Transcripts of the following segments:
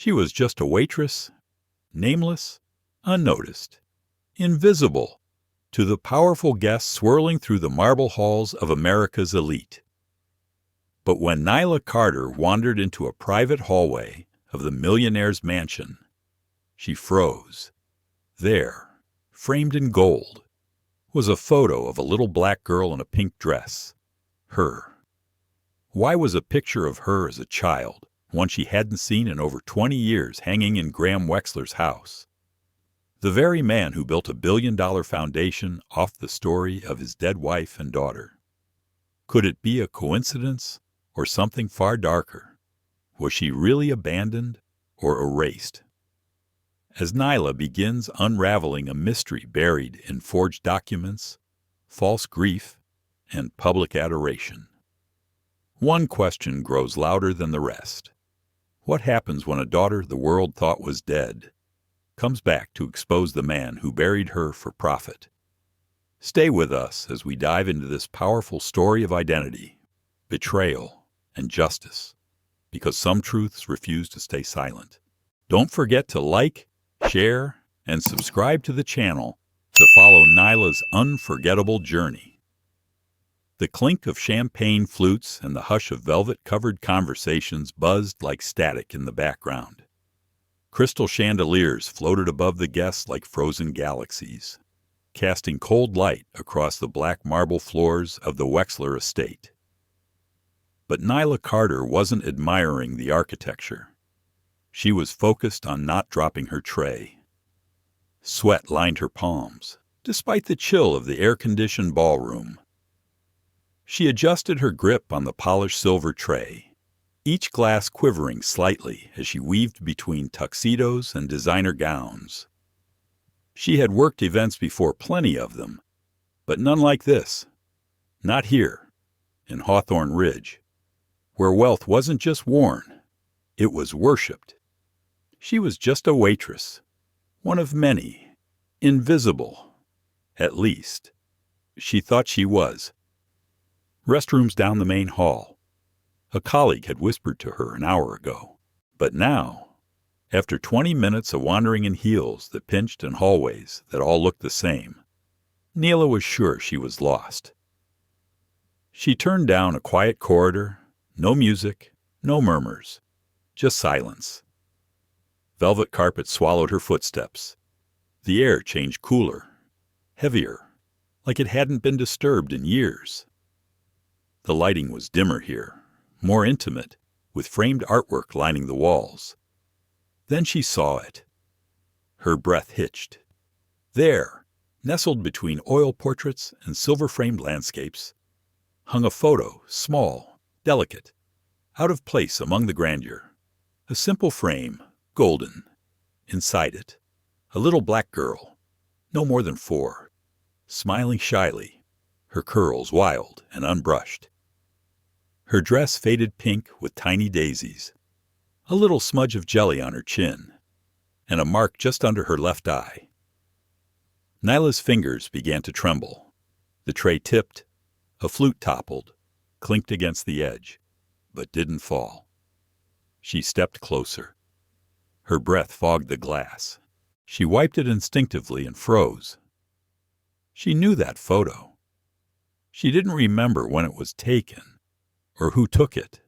She was just a waitress, nameless, unnoticed, invisible to the powerful guests swirling through the marble halls of America's elite. But when Nyla Carter wandered into a private hallway of the Millionaire's mansion, she froze. There, framed in gold, was a photo of a little black girl in a pink dress. Her. Why was a picture of her as a child, one she hadn't seen in over 20 years, hanging in Graham Wexler's house? The very man who built $1 billion foundation off the story of his dead wife and daughter. Could it be a coincidence or something far darker? Was she really abandoned or erased? As Nyla begins unraveling a mystery buried in forged documents, false grief, and public adoration, one question grows louder than the rest. What happens when a daughter the world thought was dead comes back to expose the man who buried her for profit? Stay with us as we dive into this powerful story of identity, betrayal, and justice, because some truths refuse to stay silent. Don't forget to like, share, and subscribe to the channel to follow Nyla's unforgettable journey. The clink of champagne flutes and the hush of velvet-covered conversations buzzed like static in the background. Crystal chandeliers floated above the guests like frozen galaxies, casting cold light across the black marble floors of the Wexler estate. But Nyla Carter wasn't admiring the architecture. She was focused on not dropping her tray. Sweat lined her palms, despite the chill of the air-conditioned ballroom. She adjusted her grip on the polished silver tray, each glass quivering slightly as she weaved between tuxedos and designer gowns. She had worked events before, plenty of them, but none like this. Not here, in Hawthorne Ridge, where wealth wasn't just worn, it was worshipped. She was just a waitress, one of many, invisible, at least. She thought she was. Restrooms down the main hall. A colleague had whispered to her an hour ago. But now, after 20 minutes of wandering in heels that pinched and hallways that all looked the same, Nyla was sure she was lost. She turned down a quiet corridor, no music, no murmurs, just silence. Velvet carpet swallowed her footsteps. The air changed cooler, heavier, like it hadn't been disturbed in years. The lighting was dimmer here, more intimate, with framed artwork lining the walls. Then she saw it. Her breath hitched. There, nestled between oil portraits and silver-framed landscapes, hung a photo, small, delicate, out of place among the grandeur. A simple frame, golden. Inside it, a little black girl, no more than 4, smiling shyly, her curls wild and unbrushed. Her dress faded pink with tiny daisies, a little smudge of jelly on her chin, and a mark just under her left eye. Nyla's fingers began to tremble. The tray tipped, a flute toppled, clinked against the edge, but didn't fall. She stepped closer. Her breath fogged the glass. She wiped it instinctively and froze. She knew that photo. She didn't remember when it was taken or who took it.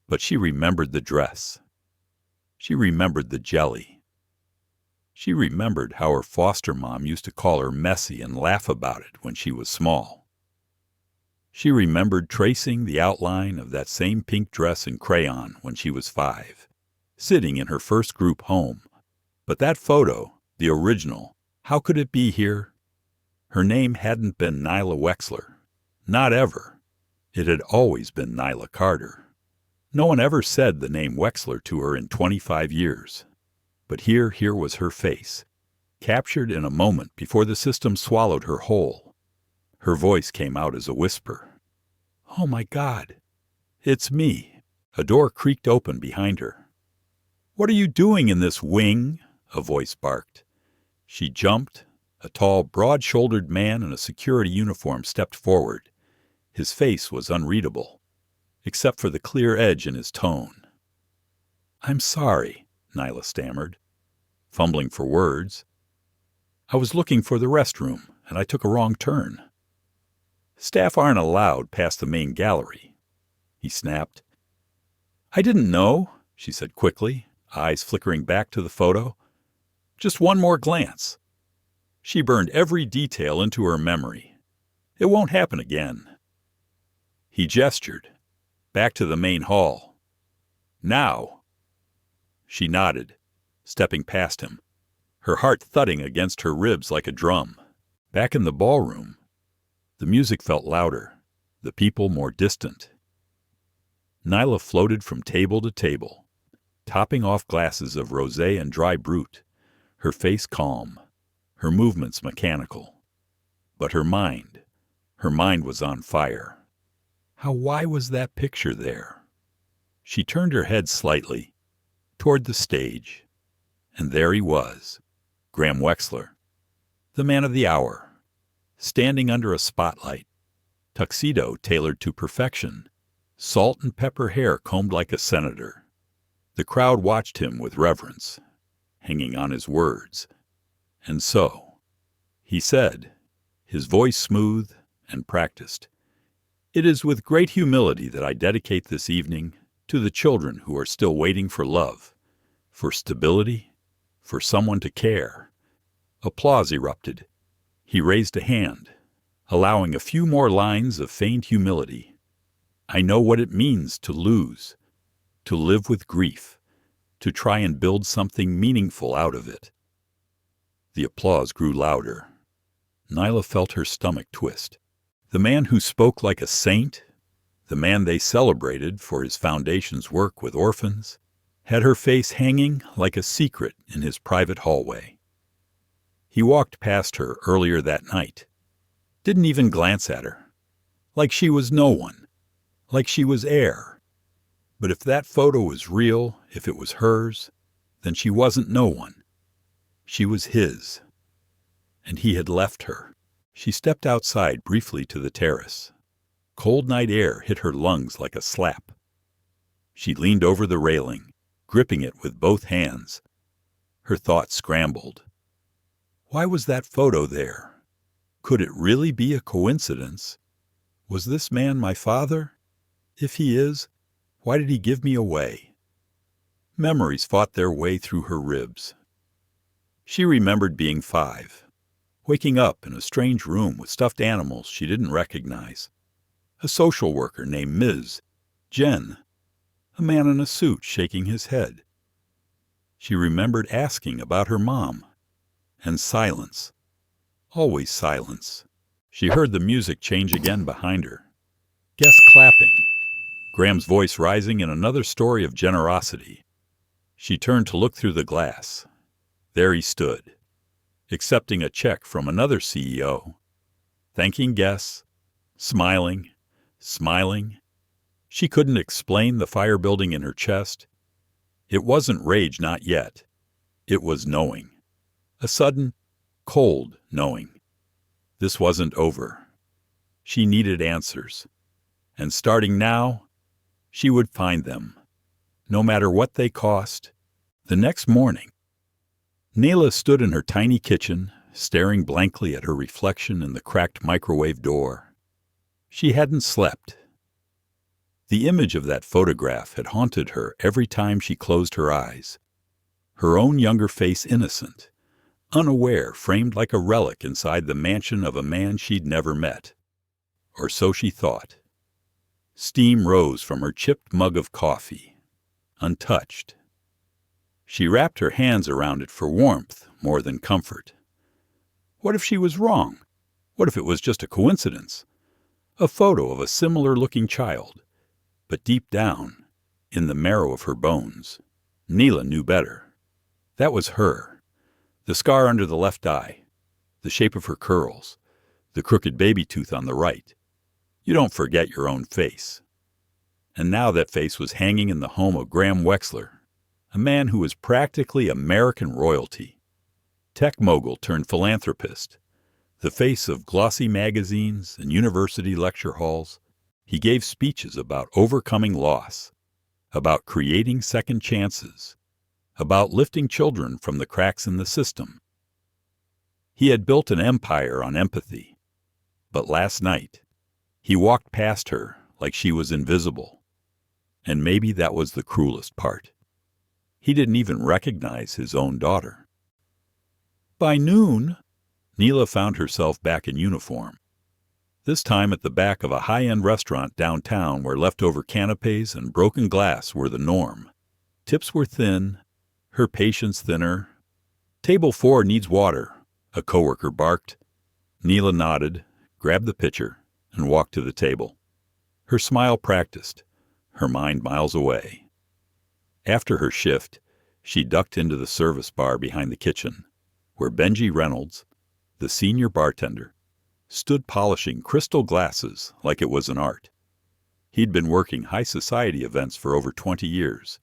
But she remembered the dress. She remembered the jelly. She remembered how her foster mom used to call her messy and laugh about it when she was small. She remembered tracing the outline of that same pink dress in crayon when she was 5, sitting in her first group home. But that photo, the original, how could it be here? Her name hadn't been Nyla Wexler. Not ever. It had always been Nyla Carter. No one ever said the name Wexler to her in 25 years. But here was her face, captured in a moment before the system swallowed her whole. Her voice came out as a whisper. "Oh my God, it's me." A door creaked open behind her. "What are you doing in this wing?" a voice barked. She jumped. A tall, broad-shouldered man in a security uniform stepped forward. His face was unreadable, except for the clear edge in his tone. "I'm sorry," Nyla stammered, fumbling for words. "I was looking for the restroom, and I took a wrong turn." "Staff aren't allowed past the main gallery," he snapped. "I didn't know," she said quickly, eyes flickering back to the photo. "Just one more glance." She burned every detail into her memory. "It won't happen again." He gestured. "Back to the main hall." "Now." She nodded, stepping past him, her heart thudding against her ribs like a drum. Back in the ballroom, the music felt louder, the people more distant. Nyla floated from table to table, topping off glasses of rosé and dry brut, her face calm, her movements mechanical. But her mind was on fire. Why was that picture there? She turned her head slightly, toward the stage, and there he was, Graham Wexler, the man of the hour, standing under a spotlight, tuxedo tailored to perfection, salt and pepper hair combed like a senator. The crowd watched him with reverence, hanging on his words. "And so," he said, his voice smooth and practiced, "it is with great humility that I dedicate this evening to the children who are still waiting for love, for stability, for someone to care." Applause erupted. He raised a hand, allowing a few more lines of feigned humility. "I know what it means to lose, to live with grief, to try and build something meaningful out of it." The applause grew louder. Nyla felt her stomach twist. The man who spoke like a saint, the man they celebrated for his foundation's work with orphans, had her face hanging like a secret in his private hallway. He walked past her earlier that night, didn't even glance at her, like she was no one, like she was air. But if that photo was real, if it was hers, then she wasn't no one. She was his. And he had left her. She stepped outside briefly to the terrace. Cold night air hit her lungs like a slap. She leaned over the railing, gripping it with both hands. Her thoughts scrambled. Why was that photo there? Could it really be a coincidence? Was this man my father? If he is, why did he give me away? Memories fought their way through her ribs. She remembered being 5, waking up in a strange room with stuffed animals she didn't recognize, a social worker named Ms. Jen, a man in a suit shaking his head. She remembered asking about her mom, and silence, always silence. She heard the music change again behind her, guests clapping, Graham's voice rising in another story of generosity. She turned to look through the glass. There he stood, accepting a check from another CEO, thanking guests, smiling. She couldn't explain the fire building in her chest. It wasn't rage, not yet. It was knowing. A sudden, cold knowing. This wasn't over. She needed answers. And starting now, she would find them, no matter what they cost. The next morning, Nyla stood in her tiny kitchen, staring blankly at her reflection in the cracked microwave door. She hadn't slept. The image of that photograph had haunted her every time she closed her eyes. Her own younger face innocent, unaware, framed like a relic inside the mansion of a man she'd never met. Or so she thought. Steam rose from her chipped mug of coffee, untouched. She wrapped her hands around it for warmth more than comfort. What if she was wrong? What if it was just a coincidence? A photo of a similar-looking child. But deep down, in the marrow of her bones, Nyla knew better. That was her. The scar under the left eye, the shape of her curls, the crooked baby tooth on the right. You don't forget your own face. And now that face was hanging in the home of Graham Wexler, a man who was practically American royalty. Tech mogul turned philanthropist, the face of glossy magazines and university lecture halls. He gave speeches about overcoming loss, about creating second chances, about lifting children from the cracks in the system. He had built an empire on empathy, but last night, he walked past her like she was invisible. And maybe that was the cruelest part. He didn't even recognize his own daughter. By noon, Nyla found herself back in uniform, this time at the back of a high-end restaurant downtown where leftover canapes and broken glass were the norm. Tips were thin, her patience thinner. "Table 4 needs water," a coworker barked. Nyla nodded, grabbed the pitcher, and walked to the table. Her smile practiced, her mind miles away. After her shift, she ducked into the service bar behind the kitchen, where Benji Reynolds, the senior bartender, stood polishing crystal glasses like it was an art. He'd been working high society events for over 20 years.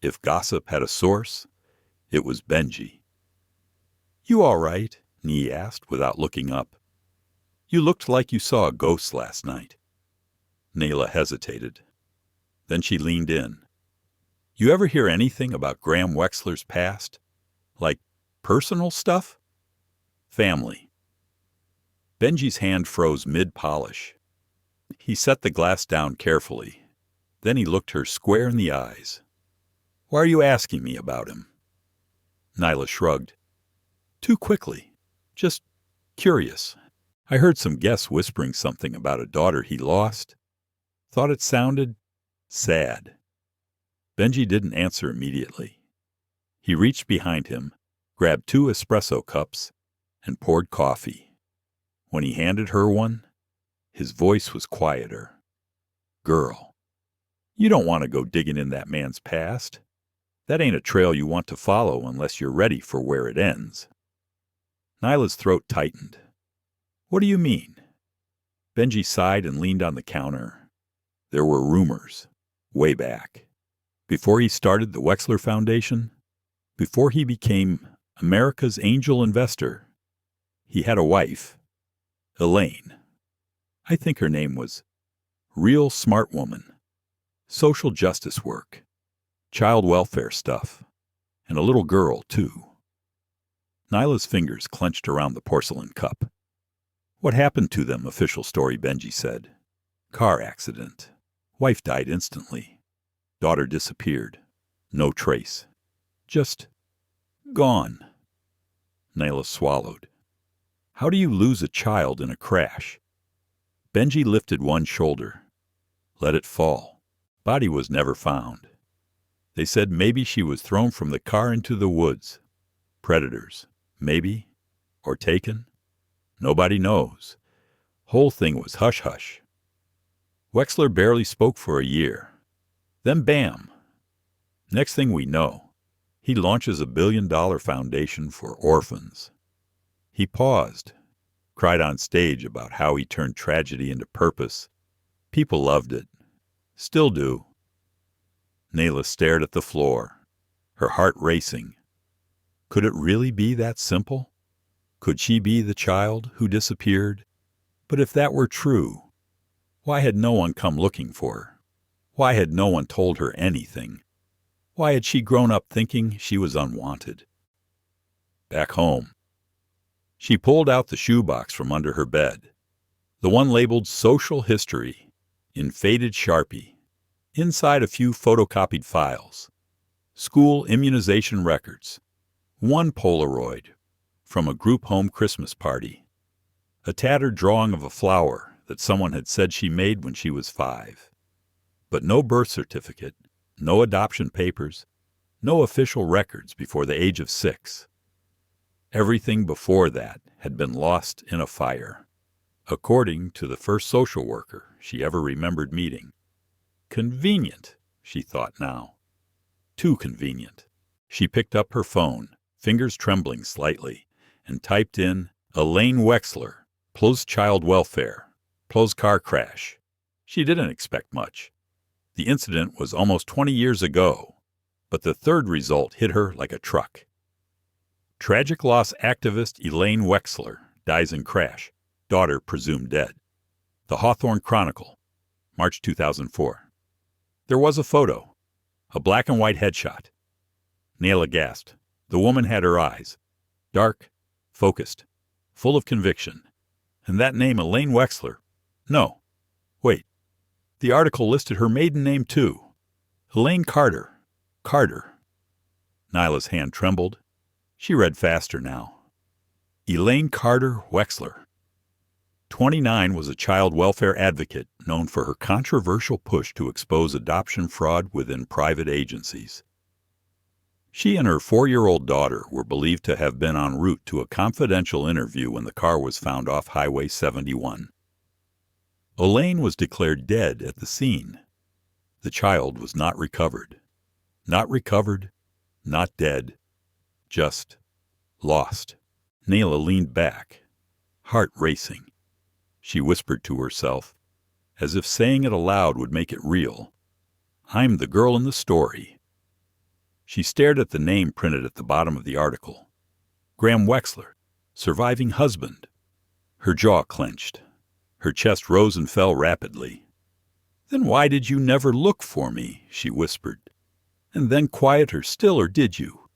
If gossip had a source, it was Benji. "You all right?" Nee asked without looking up. "You looked like you saw a ghost last night." Nyla hesitated. Then she leaned in. "You ever hear anything about Graham Wexler's past? Like personal stuff?" "Family." Benji's hand froze mid-polish. He set the glass down carefully. Then he looked her square in the eyes. "Why are you asking me about him?" Nyla shrugged. "Too quickly. Just curious. I heard some guests whispering something about a daughter he lost. Thought it sounded sad." Benji didn't answer immediately. He reached behind him, grabbed 2 espresso cups, and poured coffee. When he handed her one, his voice was quieter. "Girl, you don't want to go digging in that man's past. That ain't a trail you want to follow unless you're ready for where it ends." Nyla's throat tightened. "What do you mean?" Benji sighed and leaned on the counter. There were rumors, way back. Before he started the Wexler Foundation, before he became America's angel investor, he had a wife, Elaine. I think her name was Real Smart Woman. Social justice work, child welfare stuff, and a little girl, too. Nyla's fingers clenched around the porcelain cup. "What happened to them?" Official story, Benji said. "Car accident. Wife died instantly. Daughter disappeared. No trace. Just gone." Nyla swallowed. "How do you lose a child in a crash?" Benji lifted one shoulder. Let it fall. Body was never found. They said maybe she was thrown from the car into the woods. Predators, maybe. Or taken. Nobody knows. Whole thing was hush-hush. Wexler barely spoke for a year. Then bam! Next thing we know, he launches a $1 billion foundation for orphans. He paused, cried on stage about how he turned tragedy into purpose. People loved it. Still do. Nyla stared at the floor, her heart racing. Could it really be that simple? Could she be the child who disappeared? But if that were true, why had no one come looking for her? Why had no one told her anything? Why had she grown up thinking she was unwanted? Back home, she pulled out the shoebox from under her bed, the one labeled Social History, in faded Sharpie. Inside a few photocopied files, school immunization records, one Polaroid from a group home Christmas party, a tattered drawing of a flower that someone had said she made when she was 5. But no birth certificate, no adoption papers, no official records before the age of 6. Everything before that had been lost in a fire, according to the first social worker she ever remembered meeting. Convenient, she thought now. Too convenient. She picked up her phone, fingers trembling slightly, and typed in, "Elaine Wexler, plus child welfare, plus car crash." She didn't expect much. The incident was almost 20 years ago, but the third result hit her like a truck. Tragic loss activist Elaine Wexler dies in crash, daughter presumed dead. The Hawthorne Chronicle, March 2004. There was a photo, A black and white headshot. Nyla gasped. The woman had her eyes. Dark, focused, full of conviction. And that name, Elaine Wexler. No. Wait. The article listed her maiden name, too. Elaine Carter. Carter. Nyla's hand trembled. She read faster now. Elaine Carter Wexler. 29 was a child welfare advocate known for her controversial push to expose adoption fraud within private agencies. She and her 4-year-old daughter were believed to have been en route to a confidential interview when the car was found off Highway 71. Elaine was declared dead at the scene. The child was not recovered. Not recovered, not dead, just lost. Nyla leaned back, heart racing. She whispered to herself, as if saying it aloud would make it real, "I'm the girl in the story." She stared at the name printed at the bottom of the article. Graham Wexler, surviving husband. Her jaw clenched. Her chest rose and fell rapidly. "Then why did you never look for me?" she whispered. "And then quieter still, or did you?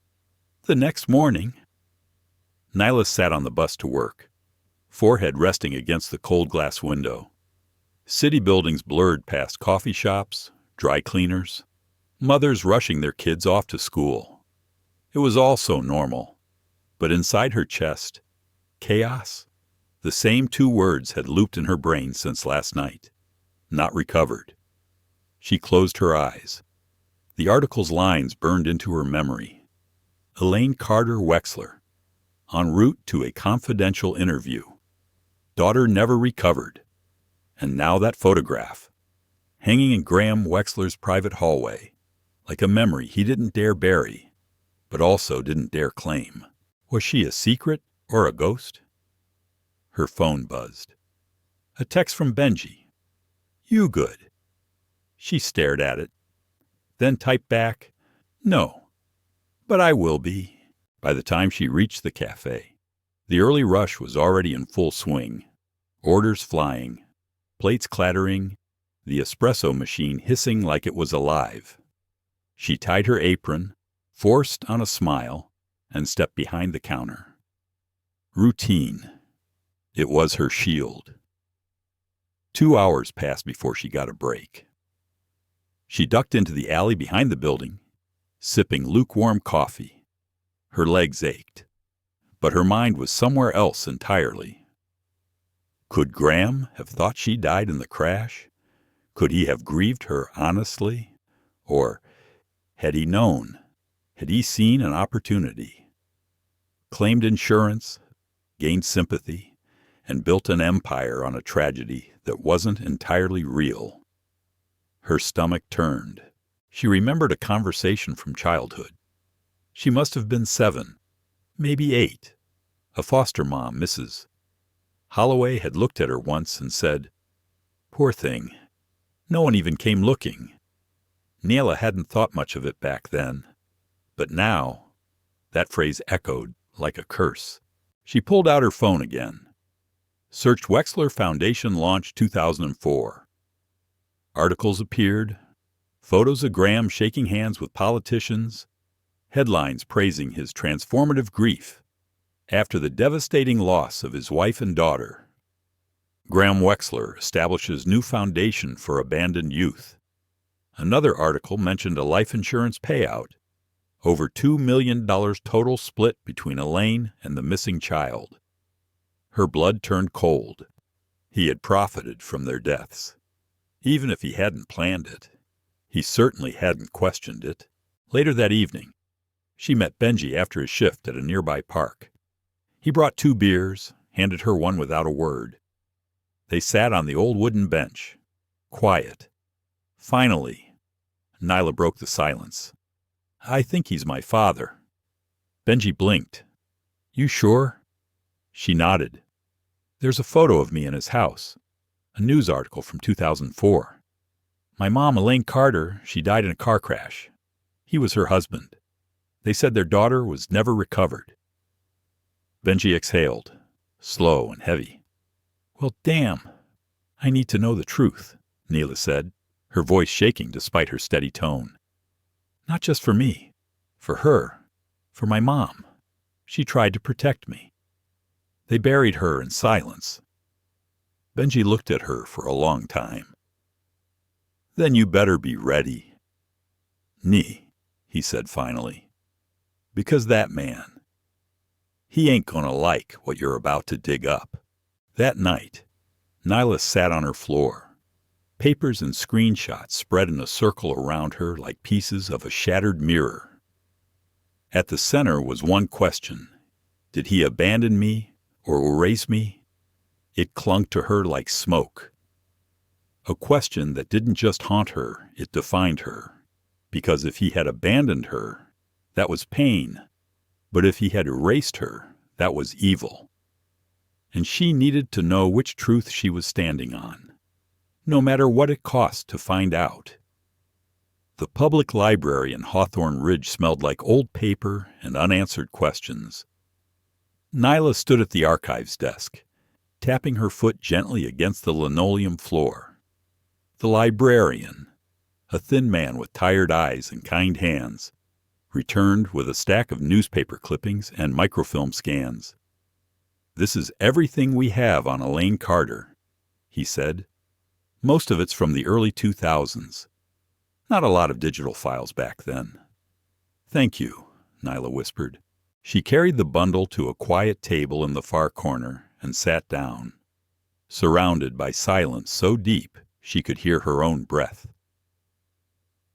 The next morning." Nyla sat on the bus to work, forehead resting against the cold glass window. City buildings blurred past coffee shops, dry cleaners, mothers rushing their kids off to school. It was all so normal. But inside her chest, chaos. The same 2 words had looped in her brain since last night. Not recovered. She closed her eyes. The article's lines burned into her memory. Elaine Carter Wexler, en route to a confidential interview. Daughter never recovered. And now that photograph, hanging in Graham Wexler's private hallway, like a memory he didn't dare bury, but also didn't dare claim. Was she a secret or a ghost? Her phone buzzed. A text from Benji. "You good?" She stared at it, then typed back, "No, but I will be." By the time she reached the cafe, the early rush was already in full swing. Orders flying, plates clattering, the espresso machine hissing like it was alive. She tied her apron, forced on a smile, and stepped behind the counter. Routine. It was her shield. 2 hours passed before she got a break. She ducked into the alley behind the building, sipping lukewarm coffee. Her legs ached, but her mind was somewhere else entirely. Could Graham have thought she died in the crash? Could he have grieved her honestly? Or had he known? Had he seen an opportunity? Claimed insurance, gained sympathy, and built an empire on a tragedy that wasn't entirely real. Her stomach turned. She remembered a conversation from childhood. She must have been 7, maybe 8. A foster mom, Mrs. Holloway, had looked at her once and said, "Poor thing. No one even came looking." Nyla hadn't thought much of it back then. But now, that phrase echoed like a curse. She pulled out her phone again. Searched Wexler Foundation launch 2004. Articles appeared. Photos of Graham shaking hands with politicians. Headlines praising his transformative grief after the devastating loss of his wife and daughter. Graham Wexler establishes new foundation for abandoned youth. Another article mentioned a life insurance payout. Over $2 million total split between Elaine and the missing child. Her blood turned cold. He had profited from their deaths. Even if he hadn't planned it, he certainly hadn't questioned it. Later that evening, she met Benji after his shift at a nearby park. He brought 2 beers, handed her one without a word. They sat on the old wooden bench, quiet. Finally, Nyla broke the silence. "I think he's my father." Benji blinked. "You sure?" She nodded. "There's a photo of me in his house. A news article from 2004. My mom, Elaine Carter, she died in a car crash. He was her husband. They said their daughter was never recovered." Benji exhaled, slow and heavy. "Well, damn. I need to know the truth," Nyla said, her voice shaking despite her steady tone. Not just for me. For her. For my mom. She tried to protect me. They buried her in silence. Benji looked at her for a long time. Then you better be ready. Nee, he said finally. Because that man, he ain't gonna like what you're about to dig up. That night, Nyla sat on her floor. Papers and screenshots spread in a circle around her like pieces of a shattered mirror. At the center was one question. Did he abandon me or erase me? It clung to her like smoke. A question that didn't just haunt her, it defined her. Because if he had abandoned her, that was pain. But if he had erased her, that was evil. And she needed to know which truth she was standing on, no matter what it cost to find out. The public library in Hawthorne Ridge smelled like old paper and unanswered questions. Nyla stood at the archives desk, tapping her foot gently against the linoleum floor. The librarian, a thin man with tired eyes and kind hands, returned with a stack of newspaper clippings and microfilm scans. This is everything we have on Elaine Carter, he said. Most of it's from the early 2000s. Not a lot of digital files back then. Thank you, Nyla whispered. She carried the bundle to a quiet table in the far corner and sat down, surrounded by silence so deep she could hear her own breath.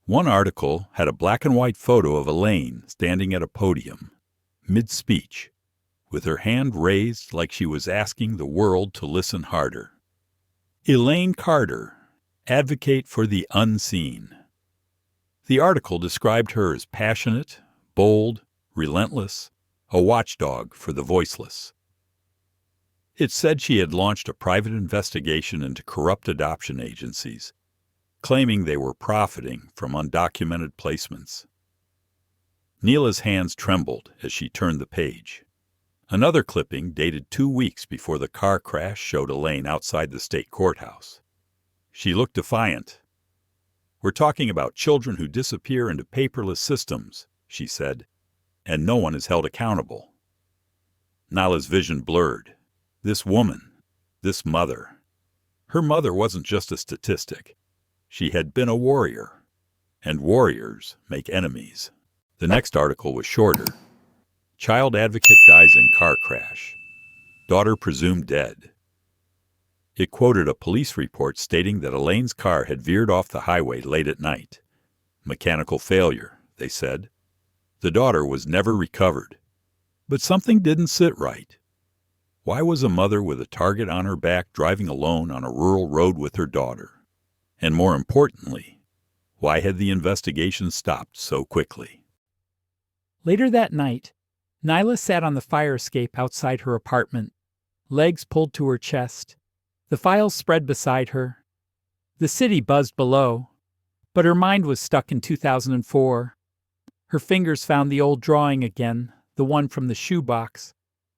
One article had a black and white photo of Elaine standing at a podium, mid-speech, with her hand raised like she was asking the world to listen harder. Elaine Carter, advocate for the unseen. The article described her as passionate, bold, relentless, a watchdog for the voiceless. It said she had launched a private investigation into corrupt adoption agencies, claiming they were profiting from undocumented placements. Nyla's hands trembled as she turned the page. Another clipping, dated 2 weeks before the car crash, showed Elaine outside the state courthouse. She looked defiant. We're talking about children who disappear into paperless systems, she said, and no one is held accountable. Nyla's vision blurred. This woman, this mother. Her mother wasn't just a statistic. She had been a warrior, and warriors make enemies. The next article was shorter. Child advocate dies in car crash. Daughter presumed dead. It quoted a police report stating that Elaine's car had veered off the highway late at night. Mechanical failure, they said. The daughter was never recovered. But something didn't sit right. Why was a mother with a target on her back driving alone on a rural road with her daughter? And more importantly, why had the investigation stopped so quickly? Later that night, Nyla sat on the fire escape outside her apartment, legs pulled to her chest, the files spread beside her. The city buzzed below, but her mind was stuck in 2004. Her fingers found the old drawing again, the one from the shoebox,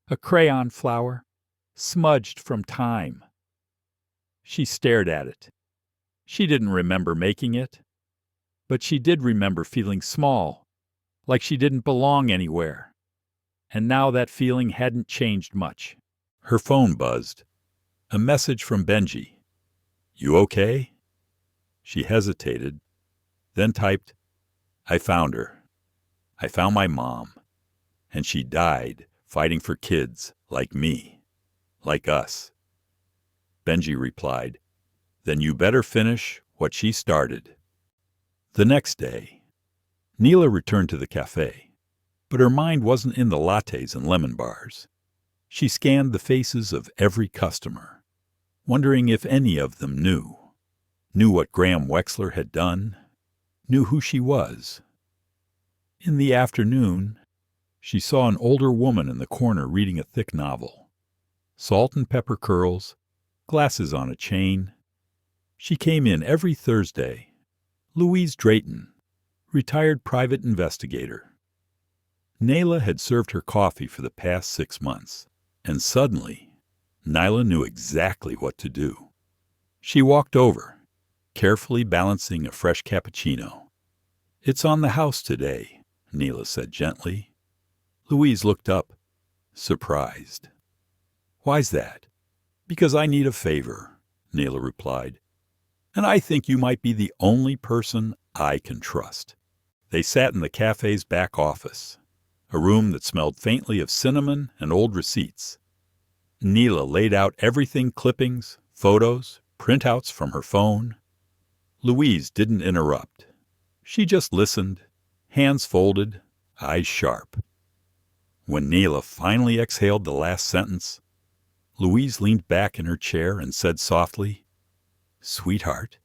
a crayon flower, smudged from time. She stared at it. She didn't remember making it, but she did remember feeling small, like she didn't belong anywhere. And now that feeling hadn't changed much. Her phone buzzed. A message from Benji. You okay? She hesitated, then typed, I found her. I found my mom. And she died fighting for kids like me, like us. Benji replied, Then you better finish what she started. The next day, Nyla returned to the cafe, but her mind wasn't in the lattes and lemon bars. She scanned the faces of every customer, wondering if any of them knew what Graham Wexler had done, knew who she was. In the afternoon, she saw an older woman in the corner reading a thick novel. Salt and pepper curls, glasses on a chain. She came in every Thursday. Louise Drayton, retired private investigator. Nyla had served her coffee for the past 6 months, and suddenly, Nyla knew exactly what to do. She walked over, carefully balancing a fresh cappuccino. It's on the house today, Nyla said gently. Louise looked up, surprised. Why's that? Because I need a favor, Nyla replied. And I think you might be the only person I can trust. They sat in the cafe's back office, a room that smelled faintly of cinnamon and old receipts. Nyla laid out everything: clippings, photos, printouts from her phone. Louise didn't interrupt. She just listened, hands folded, eyes sharp. When Nyla finally exhaled the last sentence, Louise leaned back in her chair and said softly, "Sweetheart,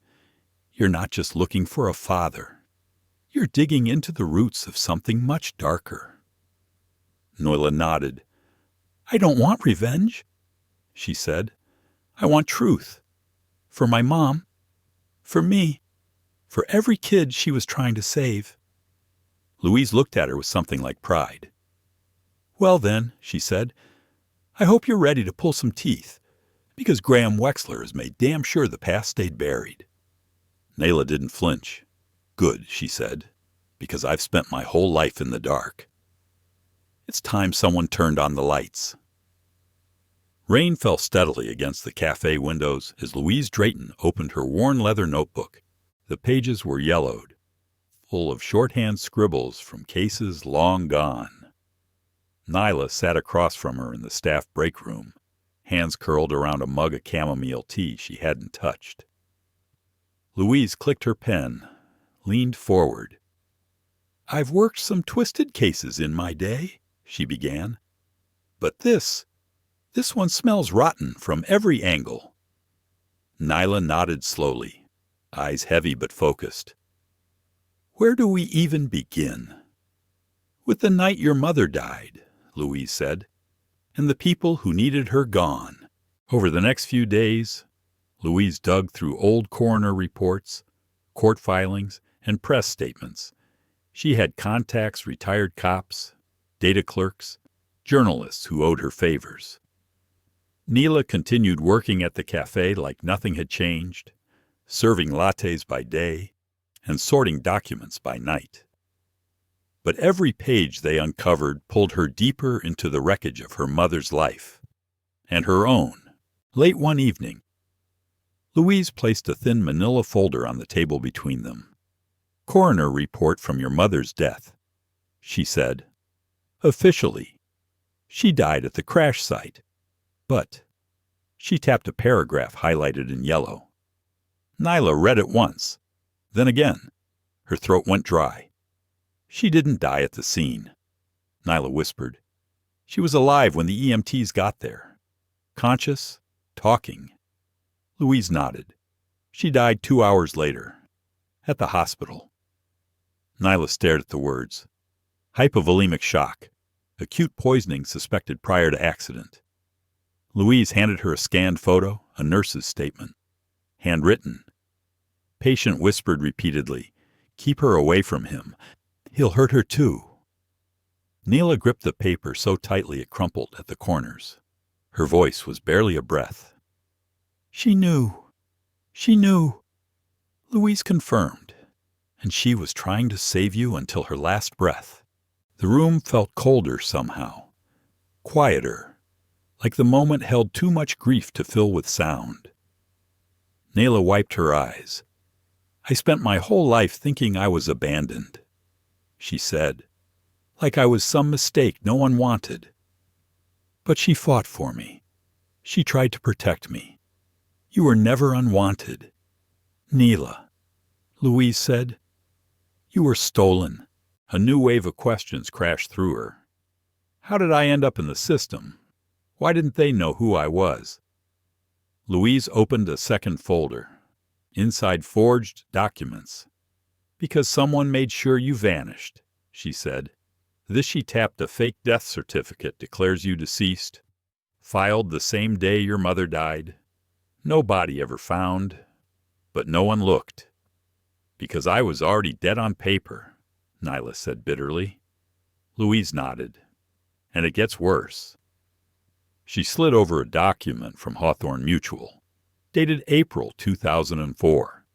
you're not just looking for a father. You're digging into the roots of something much darker." Nyla nodded. "I don't want revenge," she said. "I want truth. For my mom. For me. For every kid she was trying to save." Louise looked at her with something like pride. "Well then," she said, "I hope you're ready to pull some teeth, because Graham Wexler has made damn sure the past stayed buried." Nyla didn't flinch. "Good," she said, "because I've spent my whole life in the dark. It's time someone turned on the lights." Rain fell steadily against the cafe windows as Louise Drayton opened her worn leather notebook. The pages were yellowed, full of shorthand scribbles from cases long gone. Nyla sat across from her in the staff break room, hands curled around a mug of chamomile tea she hadn't touched. Louise clicked her pen, leaned forward. "I've worked some twisted cases in my day," she began. "But this one smells rotten from every angle." Nyla nodded slowly, eyes heavy but focused. "Where do we even begin?" "With the night your mother died," Louise said, "and the people who needed her gone." Over the next few days, Louise dug through old coroner reports, court filings, and press statements. She had contacts, retired cops, data clerks, journalists who owed her favors. Nyla continued working at the cafe like nothing had changed, serving lattes by day and sorting documents by night. But every page they uncovered pulled her deeper into the wreckage of her mother's life, and her own. Late one evening, Louise placed a thin manila folder on the table between them. "Coroner report from your mother's death," she said. "Officially, she died at the crash site. But," she tapped a paragraph highlighted in yellow. Nyla read it once, then again. Her throat went dry. "She didn't die at the scene," Nyla whispered. "She was alive when the EMTs got there. Conscious, talking." Louise nodded. "She died 2 hours later. At the hospital." Nyla stared at the words. "Hypovolemic shock. Acute poisoning suspected prior to accident." Louise handed her a scanned photo, a nurse's statement. Handwritten. Patient whispered repeatedly, "Keep her away from him. He'll hurt her too." Nyla gripped the paper so tightly it crumpled at the corners. Her voice was barely a breath. "She knew. She knew." Louise confirmed. "And she was trying to save you until her last breath." The room felt colder somehow. Quieter. Like the moment held too much grief to fill with sound. Nyla wiped her eyes. "I spent my whole life thinking I was abandoned," she said, "like I was some mistake no one wanted. But she fought for me. She tried to protect me. You were never unwanted. Nyla," Louise said. "You were stolen." A new wave of questions crashed through her. How did I end up in the system? Why didn't they know who I was? Louise opened a second folder. Inside forged documents. "Because someone made sure you vanished," she said. This she tapped a fake death certificate declares you deceased. Filed the same day your mother died. No body ever found. But no one looked. "Because I was already dead on paper," Nyla said bitterly. Louise nodded. "And it gets worse." She slid over a document from Hawthorne Mutual, dated April 2004.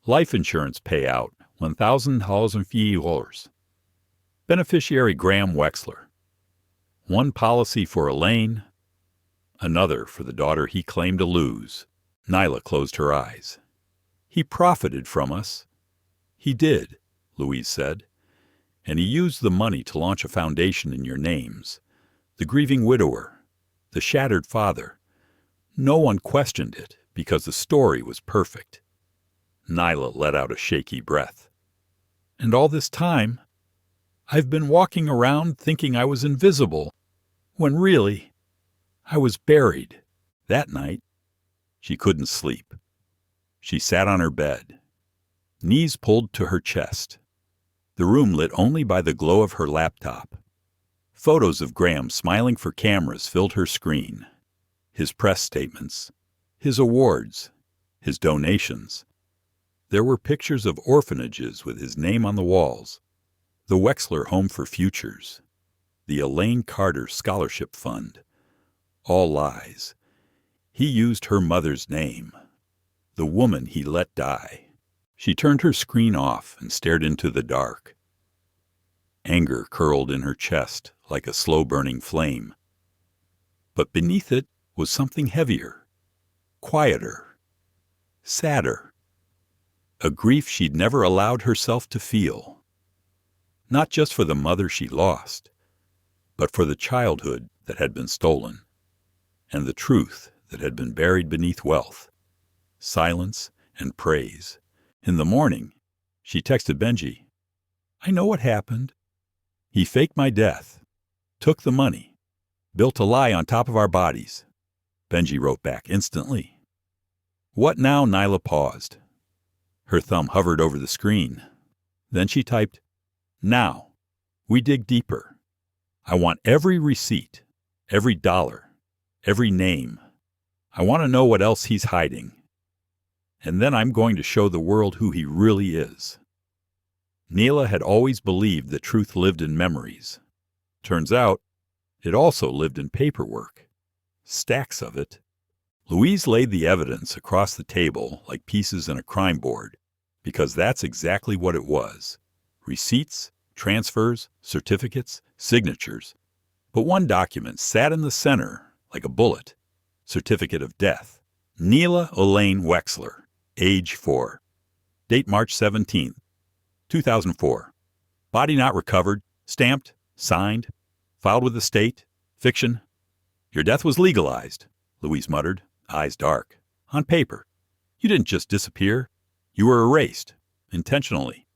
"Life insurance payout $1,000. Beneficiary Graham Wexler. One policy for Elaine, another for the daughter he claimed to lose. Nyla closed her eyes. He profited from us. He did, Louise said. And he used the money to launch a foundation in your names. The grieving widower, the shattered father. No one questioned it because the story was perfect. Nyla let out a shaky breath. And all this time, I've been walking around thinking I was invisible, when really, I was buried. That night, she couldn't sleep. She sat on her bed, knees pulled to her chest, the room lit only by the glow of her laptop. Photos of Graham smiling for cameras filled her screen. His press statements, his awards, his donations. There were pictures of orphanages with his name on the walls, the Wexler Home for Futures, the Elaine Carter Scholarship Fund. All lies. He used her mother's name, the woman he let die. She turned her screen off and stared into the dark. Anger curled in her chest like a slow-burning flame. But beneath it was something heavier, quieter, sadder. A grief she'd never allowed herself to feel. Not just for the mother she lost, but for the childhood that had been stolen, and the truth that had been buried beneath wealth, silence, and praise. In the morning, she texted Benji, "I know what happened. He faked my death, took the money, built a lie on top of our bodies." Benji wrote back instantly. "What now?" Nyla paused. Her thumb hovered over the screen. Then she typed, "Now, we dig deeper. I want every receipt, every dollar, every name. I want to know what else he's hiding. And then I'm going to show the world who he really is." Nyla had always believed that truth lived in memories. Turns out, it also lived in paperwork. Stacks of it. Louise laid the evidence across the table like pieces in a crime board, because that's exactly what it was. Receipts, transfers, certificates, signatures. But one document sat in the center like a bullet. Certificate of death. Nyla Elaine Wexler, age 4. Date March 17, 2004. Body not recovered, stamped, signed, filed with the state, fiction. "Your death was legalized," Louise muttered, eyes dark. "On paper. You didn't just disappear. You were erased, intentionally."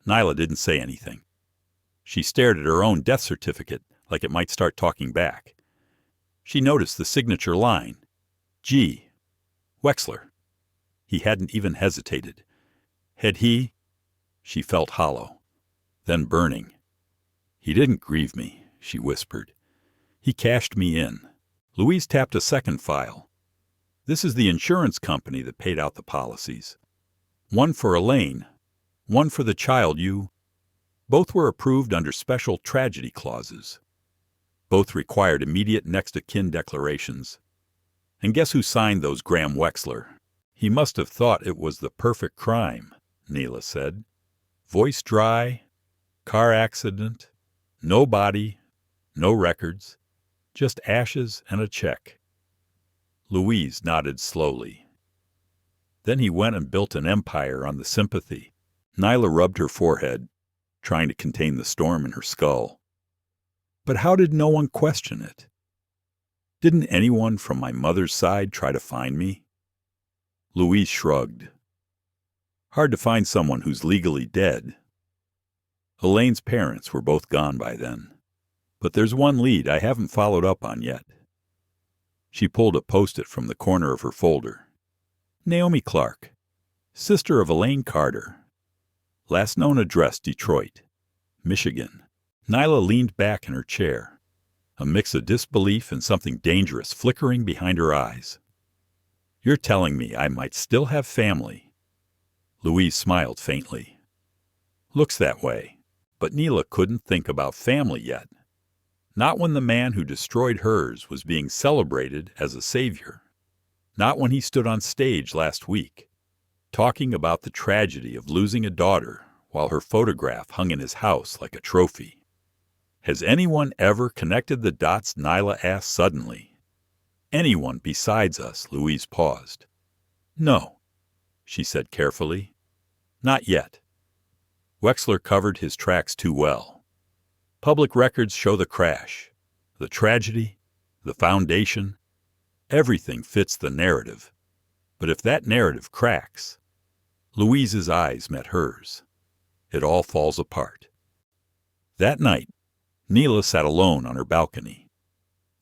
Nyla didn't say anything. She stared at her own death certificate like it might start talking back. She noticed the signature line, G. Wexler. He hadn't even hesitated. Had he? She felt hollow, then burning. "He didn't grieve me," she whispered. "He cashed me in." Louise tapped a second file. "This is the insurance company that paid out the policies. One for Elaine, one for the child you..." Both were approved under special tragedy clauses. Both required immediate next-of-kin declarations. And guess who signed those? Graham Wexler. "He must have thought it was the perfect crime," Nyla said. Voice dry, car accident, no body, no records, just ashes and a check. Louise nodded slowly. "Then he went and built an empire on the sympathy." Nyla rubbed her forehead, trying to contain the storm in her skull. "But how did no one question it? Didn't anyone from my mother's side try to find me?" Louise shrugged. "Hard to find someone who's legally dead." Elaine's parents were both gone by then. "But there's one lead I haven't followed up on yet." She pulled a Post-it from the corner of her folder. "Naomi Clark, sister of Elaine Carter. Last known address Detroit, Michigan." Nyla leaned back in her chair, a mix of disbelief and something dangerous flickering behind her eyes. "You're telling me I might still have family?" Louise smiled faintly. "Looks that way, but Nyla couldn't think about family yet. Not when the man who destroyed hers was being celebrated as a savior. Not when he stood on stage last week, talking about the tragedy of losing a daughter while her photograph hung in his house like a trophy. Has anyone ever connected the dots? Nyla asked suddenly. Anyone besides us? Louise paused. No, she said carefully. Not yet. Wexler covered his tracks too well. Public records show the crash, the tragedy, the foundation. Everything fits the narrative. But if that narrative cracks, Louise's eyes met hers. It all falls apart. That night, Nyla sat alone on her balcony.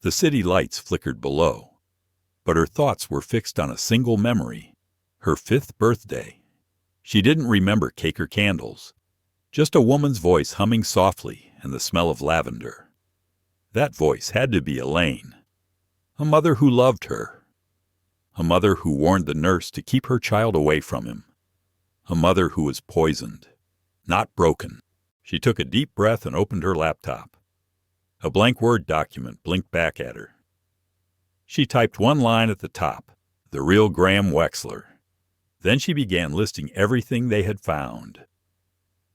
The city lights flickered below, but her thoughts were fixed on a single memory, her 5th birthday. She didn't remember cake or candles, just a woman's voice humming softly and the smell of lavender. That voice had to be Elaine, a mother who loved her, a mother who warned the nurse to keep her child away from him, a mother who was poisoned, not broken. She took a deep breath and opened her laptop. A blank Word document blinked back at her. She typed one line at the top, "The real Graham Wexler." Then she began listing everything they had found.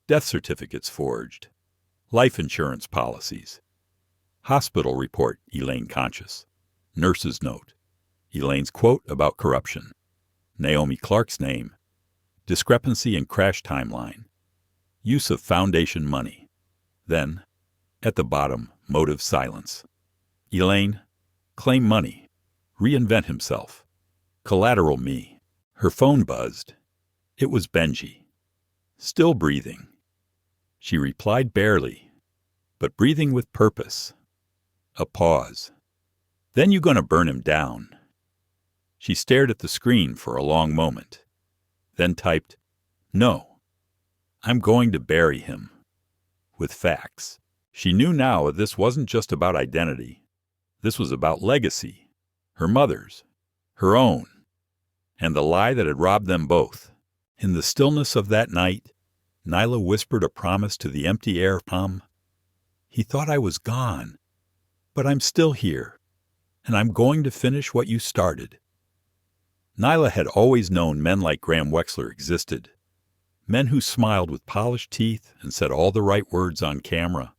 Death certificates forged, life insurance policies, hospital report, Elaine conscious, nurse's note, Elaine's quote about corruption, Naomi Clark's name, discrepancy in crash timeline, use of foundation money. Then, at the bottom, motive silence. Elaine, claim money, reinvent himself, collateral me. Her phone buzzed. It was Benji. Still breathing. She replied barely, but breathing with purpose. A pause. Then you gonna burn him down? She stared at the screen for a long moment, then typed, "No, I'm going to bury him." With facts. She knew now that this wasn't just about identity. This was about legacy, her mother's, her own, and the lie that had robbed them both. In the stillness of that night, Nyla whispered a promise to the empty air. He thought I was gone, but I'm still here, and I'm going to finish what you started." Nyla had always known men like Graham Wexler existed, men who smiled with polished teeth and said all the right words on camera,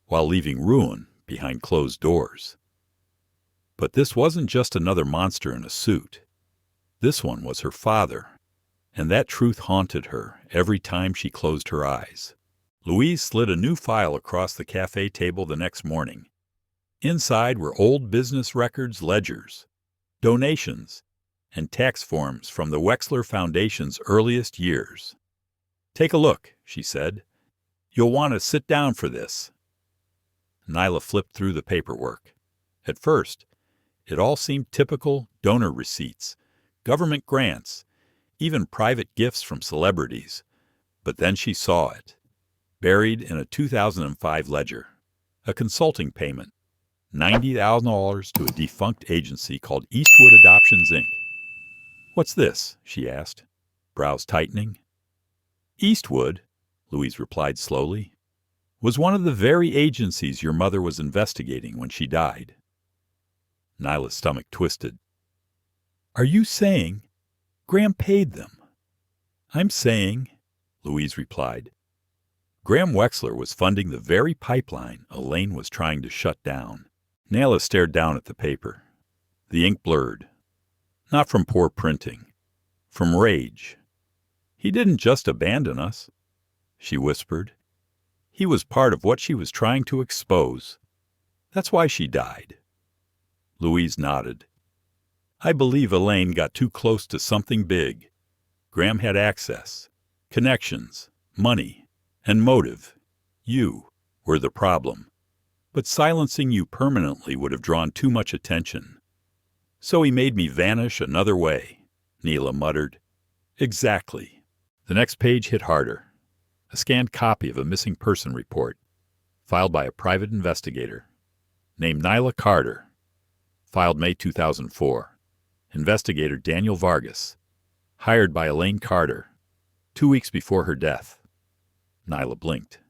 while leaving ruin behind closed doors. But this wasn't just another monster in a suit. This one was her father, and that truth haunted her every time she closed her eyes. Louise slid a new file across the cafe table the next morning. Inside were old business records, ledgers, donations, and tax forms from the Wexler Foundation's earliest years. "Take a look," she said. "You'll want to sit down for this." Nyla flipped through the paperwork. At first, it all seemed typical: donor receipts, government grants, even private gifts from celebrities. But then she saw it, buried in a 2005 ledger, a consulting payment, $90,000 to a defunct agency called Eastwood Adoptions, Inc. "What's this?" she asked, brows tightening. "Eastwood," Louise replied slowly, "was one of the very agencies your mother was investigating when she died." Nyla's stomach twisted. "Are you saying Graham paid them?" "I'm saying," Louise replied, Graham Wexler was funding the very pipeline Elaine was trying to shut down. Nyla stared down at the paper. The ink blurred. Not from poor printing. From rage. "He didn't just abandon us," she whispered. "He was part of what she was trying to expose. That's why she died." Louise nodded. "I believe Elaine got too close to something big. Graham had access, connections, money, and motive. You were the problem. But silencing you permanently would have drawn too much attention. So he made me vanish another way," Nyla muttered. "Exactly." The next page hit harder. A scanned copy of a missing person report, filed by a private investigator, named Nyla Carter, filed May 2004. Investigator Daniel Vargas, hired by Elaine Carter, 2 weeks before her death. Nyla blinked.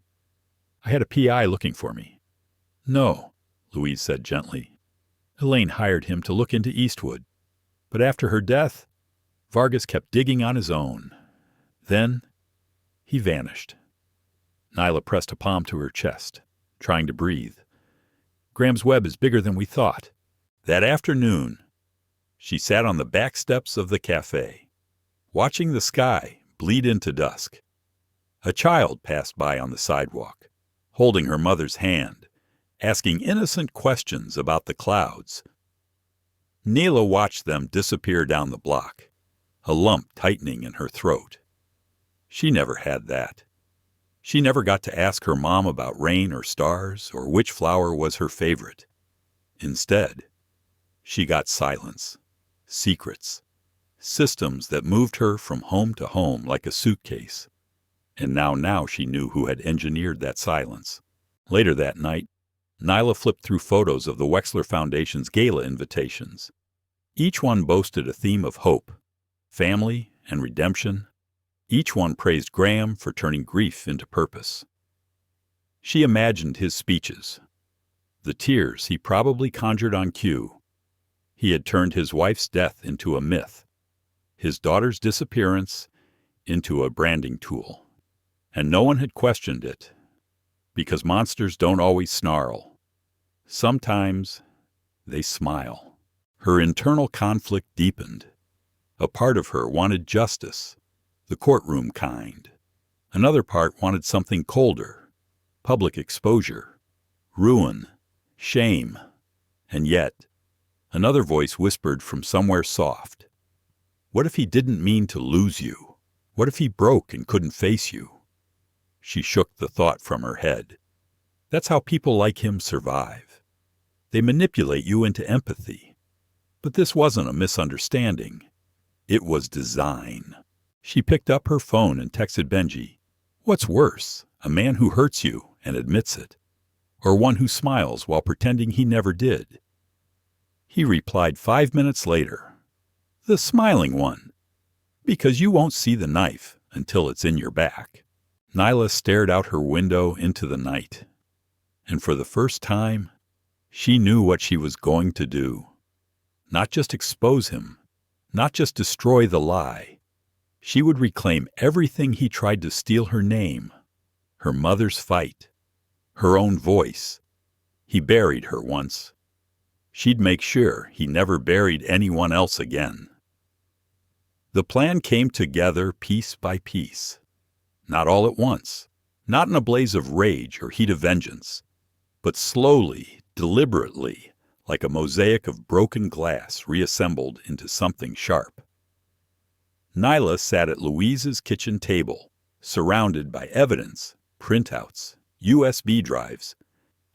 "I had a PI looking for me." "No," Louise said gently. "Elaine hired him to look into Eastwood. But after her death, Vargas kept digging on his own. Then he vanished. Nyla pressed a palm to her chest, trying to breathe. Graham's web is bigger than we thought. That afternoon, she sat on the back steps of the cafe, watching the sky bleed into dusk. A child passed by on the sidewalk, holding her mother's hand, asking innocent questions about the clouds. Nyla watched them disappear down the block, a lump tightening in her throat. She never had that. She never got to ask her mom about rain or stars or which flower was her favorite. Instead, she got silence, secrets, systems that moved her from home to home like a suitcase. And now she knew who had engineered that silence. Later that night, Nyla flipped through photos of the Wexler Foundation's gala invitations. Each one boasted a theme of hope, family, and redemption. Each one praised Graham for turning grief into purpose. She imagined his speeches, the tears he probably conjured on cue. He had turned his wife's death into a myth, his daughter's disappearance into a branding tool. And no one had questioned it, because monsters don't always snarl. Sometimes they smile. Her internal conflict deepened. A part of her wanted justice, the courtroom kind. Another part wanted something colder, public exposure, ruin, shame. And yet, another voice whispered from somewhere soft, "What if he didn't mean to lose you? What if he broke and couldn't face you?" She shook the thought from her head. That's how people like him survive. They manipulate you into empathy. But this wasn't a misunderstanding. It was design. She picked up her phone and texted Benji, "What's worse, a man who hurts you and admits it, or one who smiles while pretending he never did?" He replied 5 minutes later, "The smiling one, because you won't see the knife until it's in your back." Nyla stared out her window into the night, and for the first time, she knew what she was going to do. Not just expose him, not just destroy the lie. She would reclaim everything he tried to steal: her name, her mother's fight, her own voice. He buried her once. She'd make sure he never buried anyone else again. The plan came together piece by piece. Not all at once, not in a blaze of rage or heat of vengeance, but slowly, deliberately, like a mosaic of broken glass reassembled into something sharp. Nyla sat at Louise's kitchen table, surrounded by evidence, printouts, USB drives,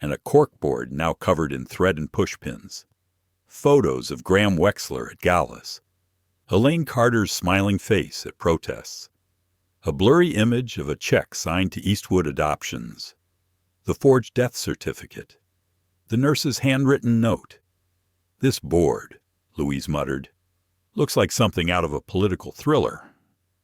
and a corkboard now covered in thread and pushpins. Photos of Graham Wexler at galas, Elaine Carter's smiling face at protests, a blurry image of a check signed to Eastwood Adoptions, the forged death certificate, the nurse's handwritten note. "This board," Louise muttered, "looks like something out of a political thriller."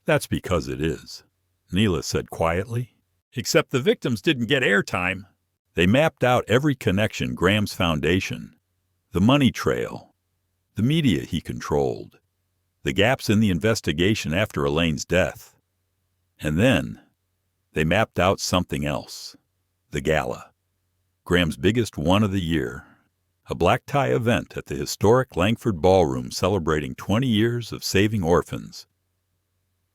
"That's because it is," Nyla said quietly. "Except the victims didn't get airtime." They mapped out every connection: Graham's foundation, the money trail, the media he controlled, the gaps in the investigation after Elaine's death. And then they mapped out something else: the gala, Graham's biggest one of the year, a black tie event at the historic Langford Ballroom celebrating 20 years of saving orphans.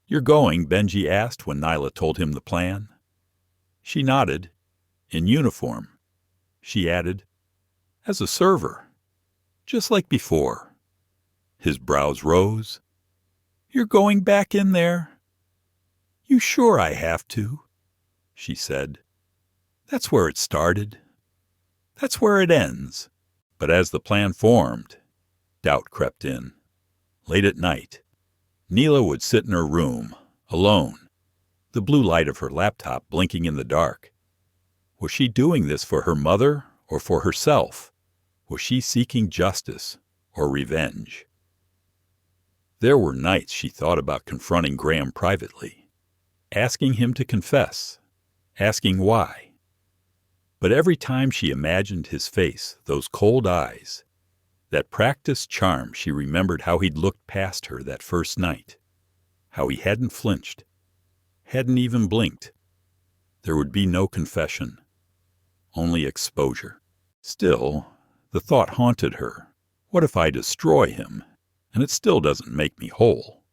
"You're going?" Benji asked when Nyla told him the plan. She nodded. "In uniform," she added, "as a server, just like before." His brows rose. "You're going back in there?" "You sure I have to?" she said. "That's where it started. That's where it ends." But as the plan formed, doubt crept in. Late at night, Nyla would sit in her room, alone, the blue light of her laptop blinking in the dark. Was she doing this for her mother or for herself? Was she seeking justice or revenge? There were nights she thought about confronting Graham privately, asking him to confess, asking why. But every time she imagined his face, those cold eyes, That practiced charm. She remembered how he'd looked past her that first night, how he hadn't flinched, hadn't even blinked. There would be no confession, only exposure. Still, the thought haunted her. What if I destroy him, and it still doesn't make me whole?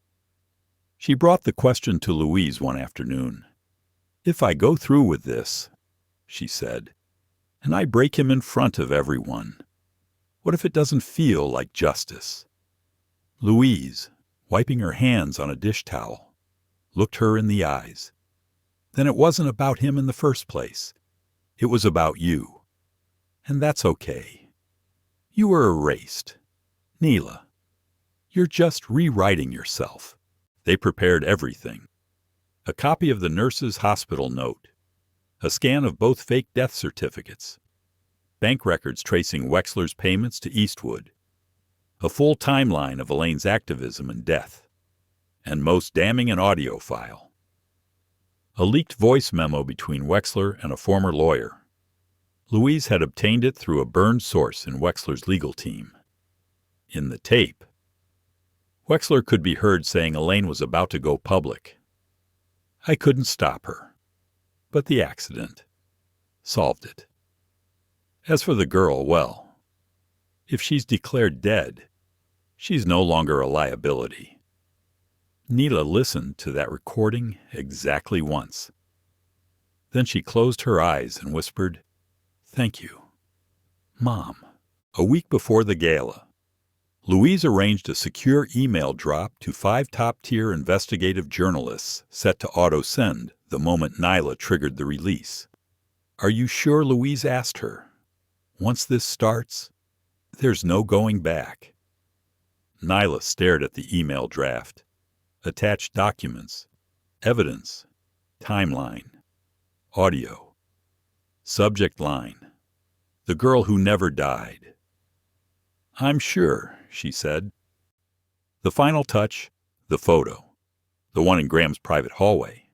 She brought the question to Louise one afternoon. If I go through with this, she said, and I break him in front of everyone, what if it doesn't feel like justice? Louise, wiping her hands on a dish towel, looked her in the eyes. Then it wasn't about him in the first place. It was about you. And that's okay. You were erased. Nyla, you're just rewriting yourself. They prepared everything. A copy of the nurse's hospital note, a scan of both fake death certificates, bank records tracing Wexler's payments to Eastwood, a full timeline of Elaine's activism and death, and most damning, an audio file. A leaked voice memo between Wexler and a former lawyer. Louise had obtained it through a burned source in Wexler's legal team. In the tape, Wexler could be heard saying Elaine was about to go public. I couldn't stop her, but the accident solved it. As for the girl, well, if she's declared dead, she's no longer a liability. Nyla listened to that recording exactly once. Then she closed her eyes and whispered, "Thank you, Mom." A week before the gala, Louise arranged a secure email drop to 5 top-tier investigative journalists set to auto-send the moment Nyla triggered the release. "Are you sure?" Louise asked her. "Once this starts, there's no going back." Nyla stared at the email draft. Attached documents, evidence, timeline, audio. Subject line, "The girl who never died." "I'm sure," she said. The final touch, the photo. The one in Graham's private hallway.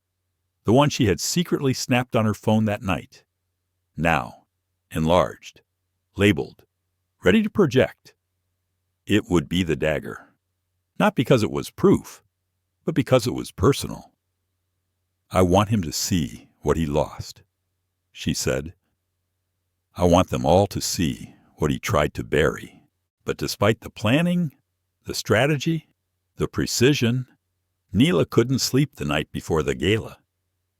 The one she had secretly snapped on her phone that night. Now, enlarged, labeled, ready to project. It would be the dagger. Not because it was proof, but because it was personal. "I want him to see what he lost," she said. "I want them all to see what he tried to bury. But despite the planning, the strategy, the precision, Nyla couldn't sleep the night before the gala.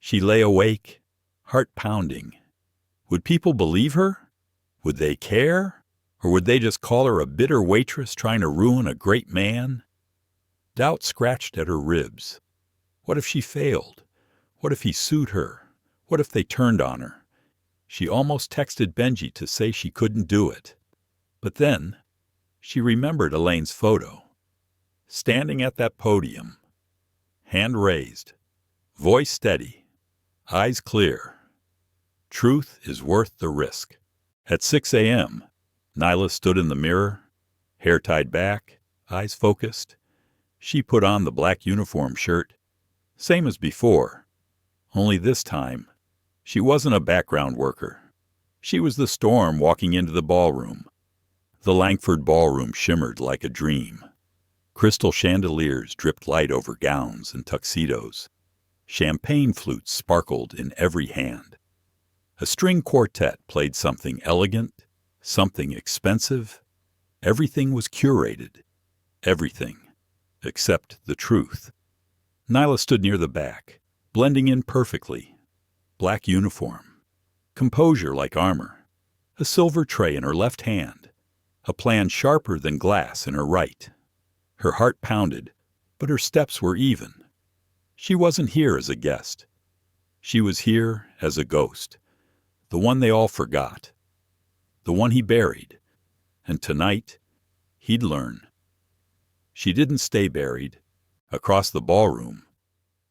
She lay awake, heart pounding. Would people believe her? Would they care? Or would they just call her a bitter waitress trying to ruin a great man? Doubt scratched at her ribs. What if she failed? What if he sued her? What if they turned on her? She almost texted Benji to say she couldn't do it. But then she remembered Elaine's photo. Standing at that podium, hand raised, voice steady, eyes clear. Truth is worth the risk. At 6 a.m., Nyla stood in the mirror, hair tied back, eyes focused. She put on the black uniform shirt, same as before, only this time, she wasn't a background worker. She was the storm walking into the ballroom. The Langford ballroom shimmered like a dream. Crystal chandeliers dripped light over gowns and tuxedos. Champagne flutes sparkled in every hand. A string quartet played something elegant, something expensive. Everything was curated. Everything. Except the truth. Nyla stood near the back, blending in perfectly. Black uniform. Composure like armor. A silver tray in her left hand. A plan sharper than glass in her right. Her heart pounded, but her steps were even. She wasn't here as a guest. She was here as a ghost. The one they all forgot. The one he buried. And tonight, he'd learn. She didn't stay buried. Across the ballroom,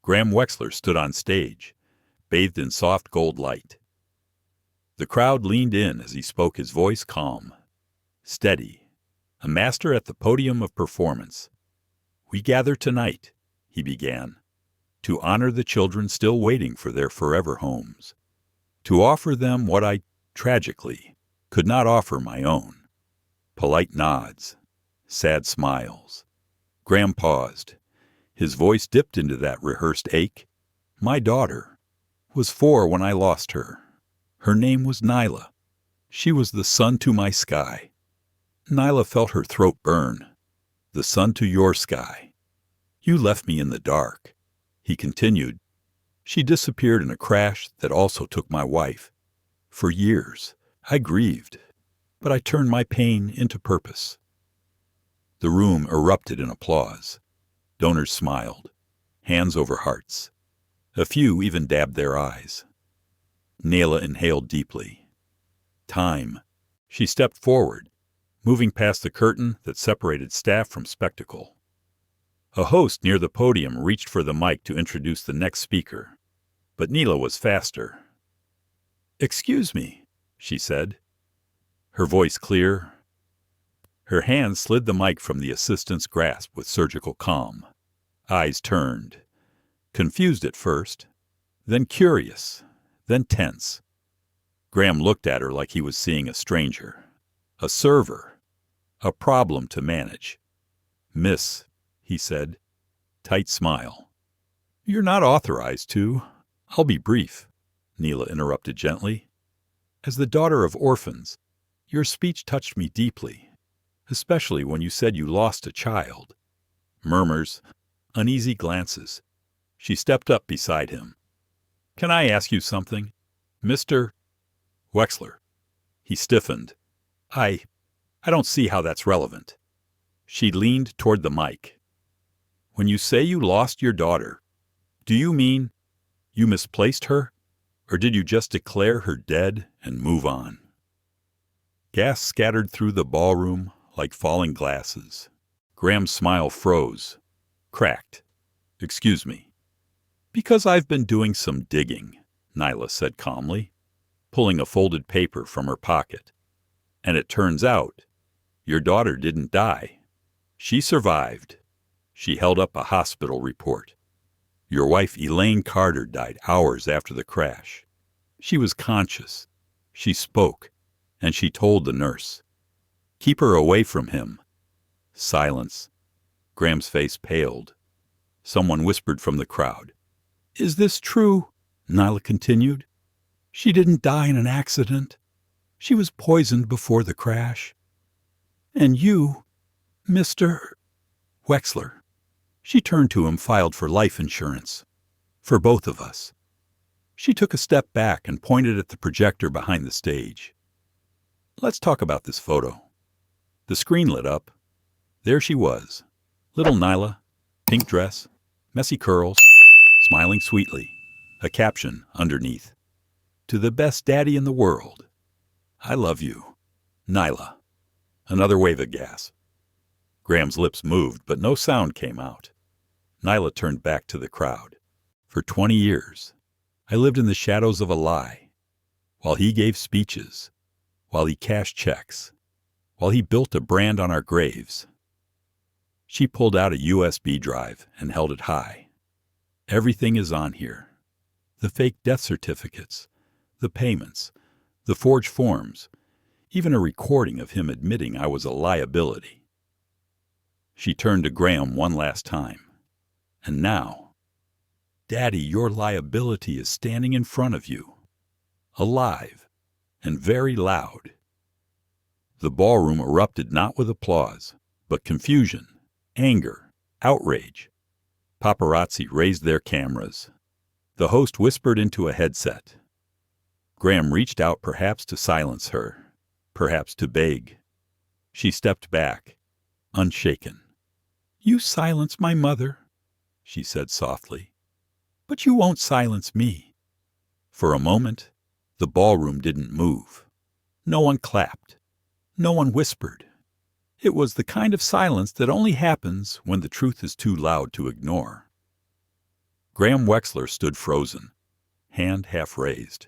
Graham Wexler stood on stage, bathed in soft gold light. The crowd leaned in as he spoke, his voice calm, steady, a master at the podium of performance. "We gather tonight," he began, "to honor the children still waiting for their forever homes, to offer them what I, tragically, could not offer my own, Polite nods. Sad smiles. Graham paused. His voice dipped into that rehearsed ache. My daughter was 4 when I lost her. Her name was Nyla. She was the sun to my sky. Nyla felt her throat burn. The sun to your sky. You left me in the dark. He continued. She disappeared in a crash that also took my wife. For years, I grieved, but I turned my pain into purpose. The room erupted in applause. Donors smiled, hands over hearts. A few even dabbed their eyes. Nyla inhaled deeply. Time. She stepped forward, moving past the curtain that separated staff from spectacle. A host near the podium reached for the mic to introduce the next speaker, but Nyla was faster. "Excuse me," she said, her voice clear. Her hand slid the mic from the assistant's grasp with surgical calm. Eyes turned, confused at first, then curious, then tense. Graham looked at her like he was seeing a stranger, a server, a problem to manage. "Miss," he said, tight smile. "You're not authorized to. I'll be brief," Nyla interrupted gently. "As the daughter of orphans, your speech touched me deeply, especially when you said you lost a child." Murmurs, uneasy glances. She stepped up beside him. "Can I ask you something, Mr. Wexler?" He stiffened. I don't see how that's relevant." She leaned toward the mic. "When you say you lost your daughter, do you mean you misplaced her, or did you just declare her dead and move on?" Gas scattered through the ballroom like falling glasses. Graham's smile froze, cracked. "Excuse me." "Because I've been doing some digging," Nyla said calmly, pulling a folded paper from her pocket. "And it turns out your daughter didn't die. She survived." She held up a hospital report. "Your wife Elaine Carter died hours after the crash. She was conscious. She spoke, and she told the nurse. Keep her away from him." Silence. Graham's face paled. Someone whispered from the crowd. "Is this true?" Nyla continued. "She didn't die in an accident. She was poisoned before the crash. And you, Mr. Wexler." She turned to him, filed for life insurance. "For both of us." She took a step back and pointed at the projector behind the stage. "Let's talk about this photo." The screen lit up. There she was, little Nyla, pink dress, messy curls, smiling sweetly, a caption underneath. "To the best daddy in the world. I love you, Nyla." Another wave of gas. Graham's lips moved, but no sound came out. Nyla turned back to the crowd. "For 20 years, I lived in the shadows of a lie, while he gave speeches, while he cashed checks, while he built a brand on our graves." She pulled out a USB drive and held it high. "Everything is on here. The fake death certificates, the payments, the forged forms, even a recording of him admitting I was a liability." She turned to Graham one last time. "And now, Daddy, your liability is standing in front of you, alive and very loud." The ballroom erupted not with applause, but confusion, anger, outrage. Paparazzi raised their cameras. The host whispered into a headset. Graham reached out, perhaps to silence her, perhaps to beg. She stepped back, unshaken. "You silence my mother," she said softly, "but you won't silence me." For a moment, the ballroom didn't move. No one clapped. No one whispered. It was the kind of silence that only happens when the truth is too loud to ignore. Graham Wexler stood frozen, hand half raised,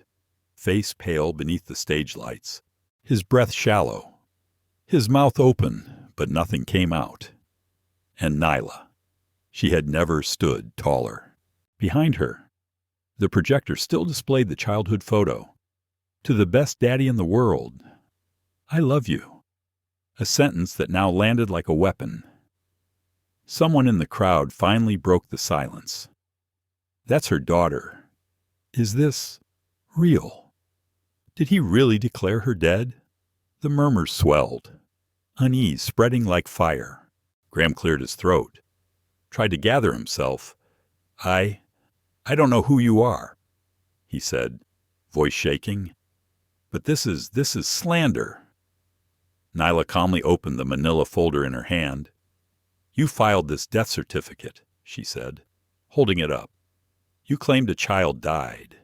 face pale beneath the stage lights, his breath shallow, his mouth open, but nothing came out. And Nyla. She had never stood taller. Behind her, the projector still displayed the childhood photo. "To the best daddy in the world. I love you." a sentence that now landed like a weapon. Someone in the crowd finally broke the silence. That's her daughter. Is this real? Did he really declare her dead? The murmurs swelled, unease spreading like fire. Graham cleared his throat, tried to gather himself. I don't know who you are, he said, voice shaking. But this is slander. Nyla calmly opened the manila folder in her hand. You filed this death certificate, she said, holding it up. You claimed a child died,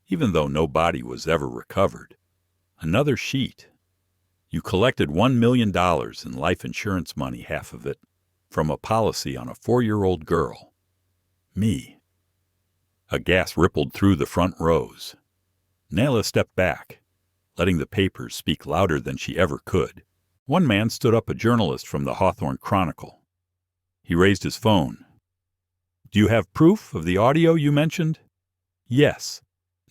even though no body was ever recovered. Another sheet. You collected $1 million in life insurance money, half of it, from a policy on a 4-year-old girl. Me. A gasp rippled through the front rows. Nyla stepped back, letting the papers speak louder than she ever could. One man stood up, a journalist from the Hawthorne Chronicle. He raised his phone. Do you have proof of the audio you mentioned? Yes,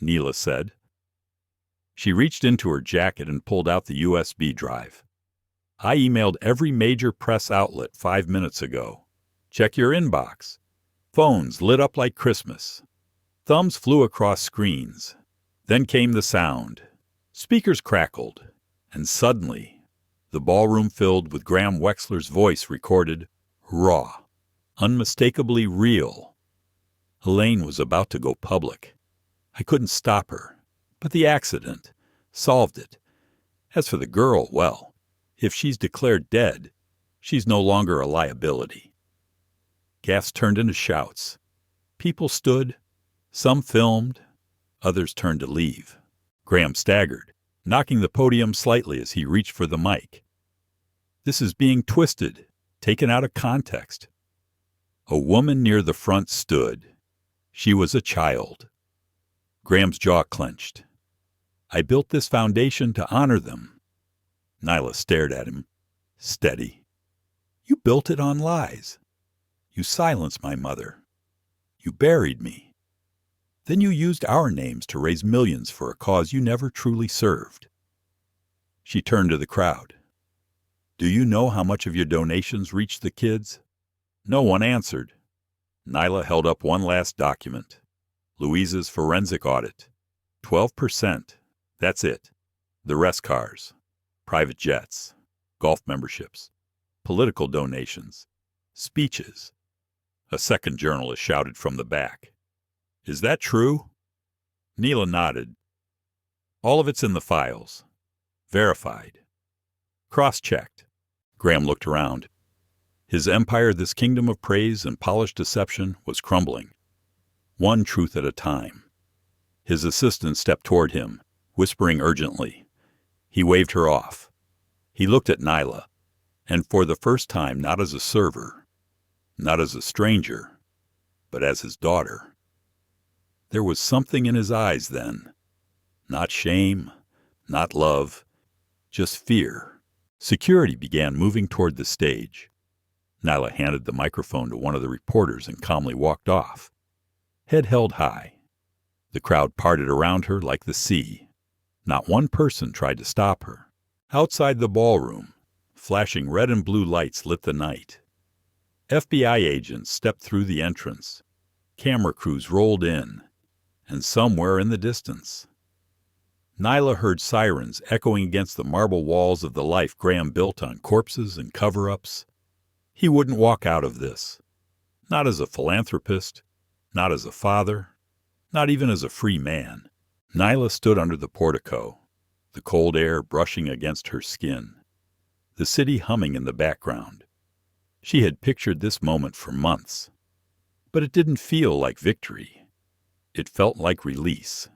Nyla said. She reached into her jacket and pulled out the USB drive. I emailed every major press outlet 5 minutes ago. Check your inbox. Phones lit up like Christmas. Thumbs flew across screens. Then came the sound. Speakers crackled, and suddenly, the ballroom filled with Graham Wexler's voice recorded, raw, unmistakably real. Elaine was about to go public. I couldn't stop her, but the accident solved it. As for the girl, well, if she's declared dead, she's no longer a liability. Gasps turned into shouts. People stood, some filmed, others turned to leave. Graham staggered, knocking the podium slightly as he reached for the mic. This is being twisted, taken out of context. A woman near the front stood. She was a child. Graham's jaw clenched. I built this foundation to honor them. Nyla stared at him, steady. You built it on lies. You silenced my mother. You buried me. Then you used our names to raise millions for a cause you never truly served. She turned to the crowd. Do you know how much of your donations reached the kids? No one answered. Nyla held up one last document. Louise's forensic audit. 12%. That's it. The rest cars, private jets, golf memberships, political donations, speeches. A second journalist shouted from the back. Is that true? Nyla nodded. All of it's in the files. Verified. Cross-checked. Graham looked around. His empire, this kingdom of praise and polished deception, was crumbling. One truth at a time. His assistant stepped toward him, whispering urgently. He waved her off. He looked at Nyla, and for the first time not as a server, not as a stranger, but as his daughter. There was something in his eyes then. Not shame, not love, just fear. Security began moving toward the stage. Nyla handed the microphone to one of the reporters and calmly walked off. Head held high. The crowd parted around her like the sea. Not one person tried to stop her. Outside the ballroom, flashing red and blue lights lit the night. FBI agents stepped through the entrance. Camera crews rolled in, and somewhere in the distance, Nyla heard sirens echoing against the marble walls of the life Graham built on corpses and cover-ups. He wouldn't walk out of this. Not as a philanthropist, not as a father, not even as a free man. Nyla stood under the portico, the cold air brushing against her skin, the city humming in the background. She had pictured this moment for months, but it didn't feel like victory. It felt like release,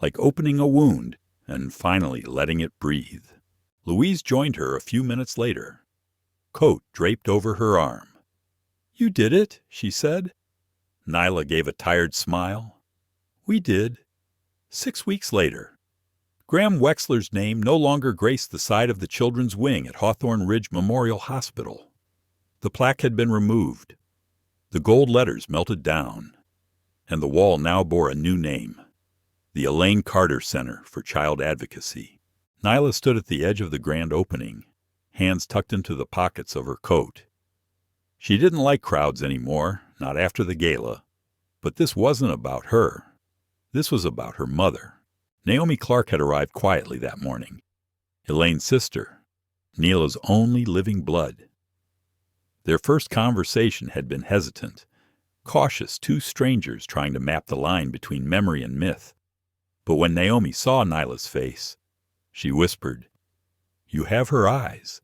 like opening a wound and finally letting it breathe. Louise joined her a few minutes later, coat draped over her arm. You did it, she said. Nyla gave a tired smile. We did. 6 weeks later, Graham Wexler's name no longer graced the side of the children's wing at Hawthorne Ridge Memorial Hospital. The plaque had been removed. The gold letters melted down, and the wall now bore a new name, the Elaine Carter Center for Child Advocacy. Nyla stood at the edge of the grand opening, hands tucked into the pockets of her coat. She didn't like crowds anymore, not after the gala. But this wasn't about her. This was about her mother. Naomi Clark had arrived quietly that morning. Elaine's sister, Nyla's only living blood. Their first conversation had been hesitant, cautious, two strangers trying to map the line between memory and myth. But when Naomi saw Nyla's face, she whispered, "You have her eyes."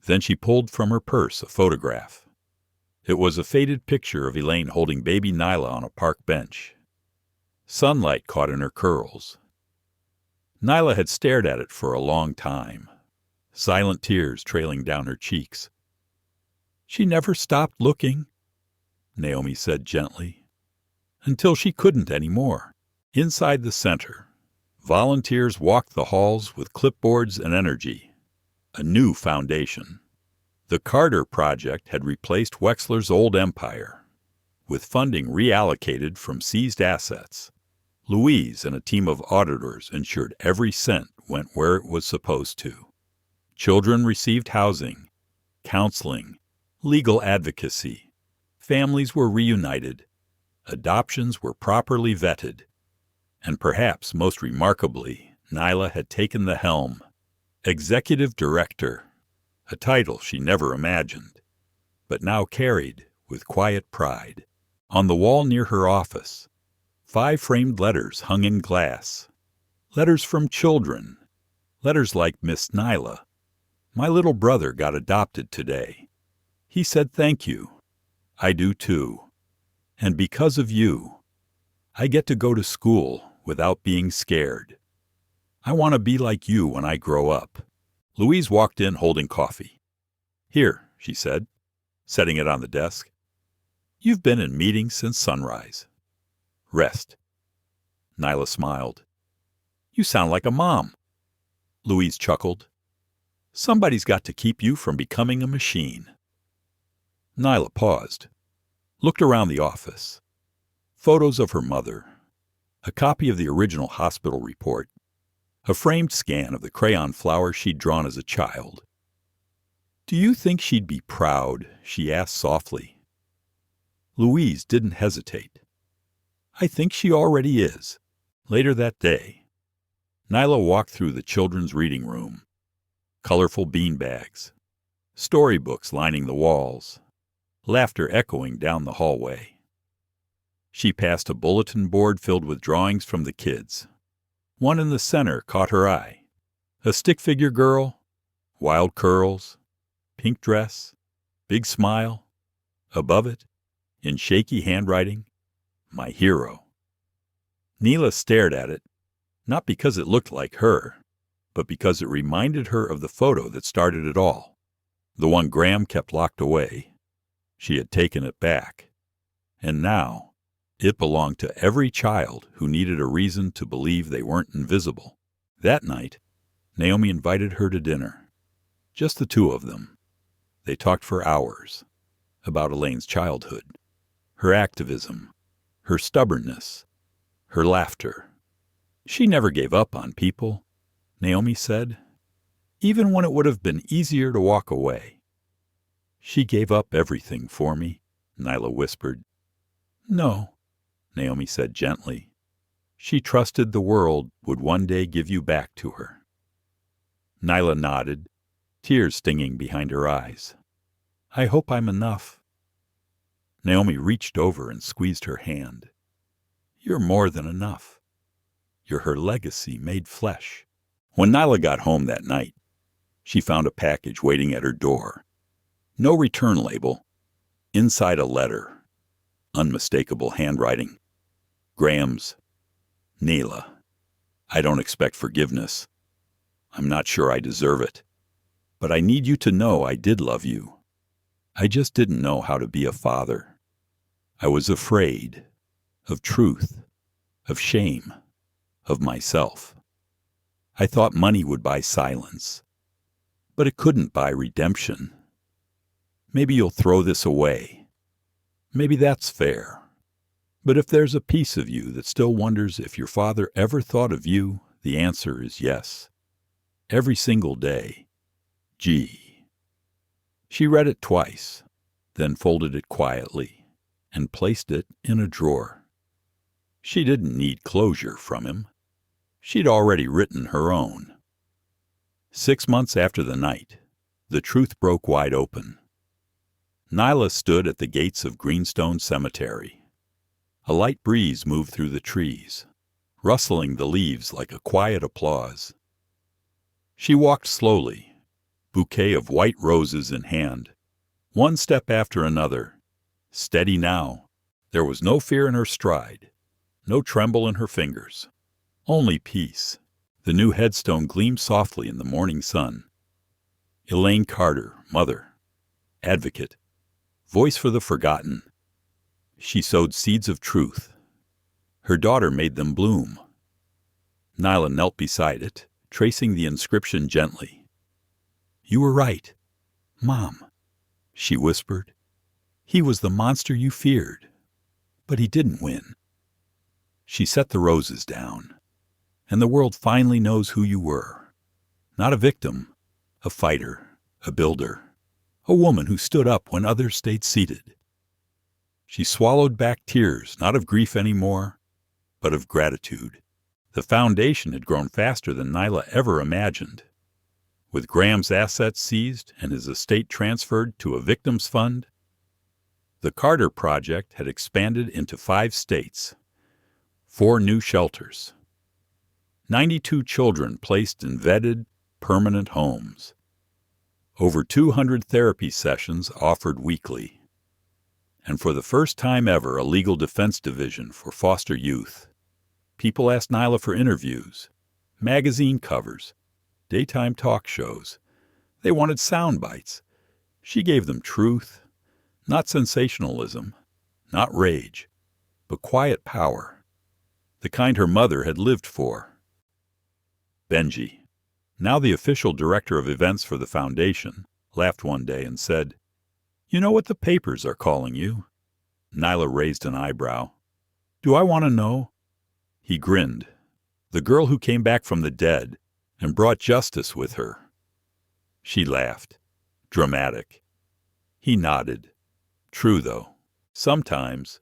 Then she pulled from her purse a photograph. It was a faded picture of Elaine holding baby Nyla on a park bench. Sunlight caught in her curls. Nyla had stared at it for a long time, silent tears trailing down her cheeks. "She never stopped looking," Naomi said gently, "until she couldn't anymore." Inside the center, volunteers walked the halls with clipboards and energy. A new foundation. The Carter Project had replaced Wexler's old empire, with funding reallocated from seized assets. Louise and a team of auditors ensured every cent went where it was supposed to. Children received housing, counseling, legal advocacy. Families were reunited. Adoptions were properly vetted. And perhaps most remarkably, Nyla had taken the helm. Executive Director, a title she never imagined, but now carried with quiet pride. On the wall near her office, 5 framed letters hung in glass. Letters from children. Letters like, "Miss Nyla, my little brother got adopted today. He said thank you. I do too. And because of you, I get to go to school without being scared. I want to be like you when I grow up." Louise walked in holding coffee. "Here," she said, setting it on the desk. "You've been in meetings since sunrise. Rest." Nyla smiled. "You sound like a mom." Louise chuckled. "Somebody's got to keep you from becoming a machine." Nyla paused, looked around the office. Photos of her mother, a copy of the original hospital report, a framed scan of the crayon flowers she'd drawn as a child. "Do you think she'd be proud?" she asked softly. Louise didn't hesitate. "I think she already is." Later that day, Nyla walked through the children's reading room. Colorful beanbags, storybooks lining the walls, laughter echoing down the hallway. She passed a bulletin board filled with drawings from the kids. One in the center caught her eye. A stick-figure girl, wild curls, pink dress, big smile. Above it, in shaky handwriting, "My hero." Nyla stared at it, not because it looked like her, but because it reminded her of the photo that started it all, the one Graham kept locked away. She had taken it back, and now it belonged to every child who needed a reason to believe they weren't invisible. That night, Naomi invited her to dinner. Just the two of them. They talked for hours about Elaine's childhood, her activism, her stubbornness, her laughter. "She never gave up on people," Naomi said, "even when it would have been easier to walk away." "She gave up everything for me," Nyla whispered. "No," Naomi said gently. "She trusted the world would one day give you back to her." Nyla nodded, tears stinging behind her eyes. "I hope I'm enough." Naomi reached over and squeezed her hand. "You're more than enough. You're her legacy made flesh." When Nyla got home that night, she found a package waiting at her door. No return label. Inside a letter. Unmistakable handwriting. Graham's. "Nyla, I don't expect forgiveness. I'm not sure I deserve it. But I need you to know I did love you. I just didn't know how to be a father. I was afraid of truth, of shame, of myself. I thought money would buy silence, but it couldn't buy redemption. Maybe you'll throw this away. Maybe that's fair. But if there's a piece of you that still wonders if your father ever thought of you, the answer is yes. Every single day. G. She read it twice, then folded it quietly and placed it in a drawer. She didn't need closure from him. She'd already written her own. 6 months after the night, the truth broke wide open. Nyla stood at the gates of Greenstone Cemetery. A light breeze moved through the trees, rustling the leaves like a quiet applause. She walked slowly, bouquet of white roses in hand, one step after another. Steady now, there was no fear in her stride, no tremble in her fingers, only peace. The new headstone gleamed softly in the morning sun. Elaine Carter, mother, advocate, voice for the forgotten. She sowed seeds of truth. Her daughter made them bloom. Nyla knelt beside it, tracing the inscription gently. "You were right, Mom," she whispered. "He was the monster you feared, but he didn't win." She set the roses down, and the world finally knows who you were. Not a victim, a fighter, a builder, a woman who stood up when others stayed seated. She swallowed back tears, not of grief anymore, but of gratitude. The foundation had grown faster than Nyla ever imagined. With Graham's assets seized and his estate transferred to a victims fund, the Carter Project had expanded into 5 states, 4 new shelters, 92 children placed in vetted, permanent homes, over 200 therapy sessions offered weekly, and for the first time ever a legal defense division for foster youth. People asked Nyla for interviews, magazine covers, daytime talk shows. They wanted sound bites. She gave them truth, not sensationalism, not rage, but quiet power, the kind her mother had lived for. Benji, now the official director of events for the foundation, laughed one day and said, "You know what the papers are calling you?" Nyla raised an eyebrow. "Do I want to know?" He grinned. "The girl who came back from the dead and brought justice with her." She laughed. Dramatic. He nodded. True, though. Sometimes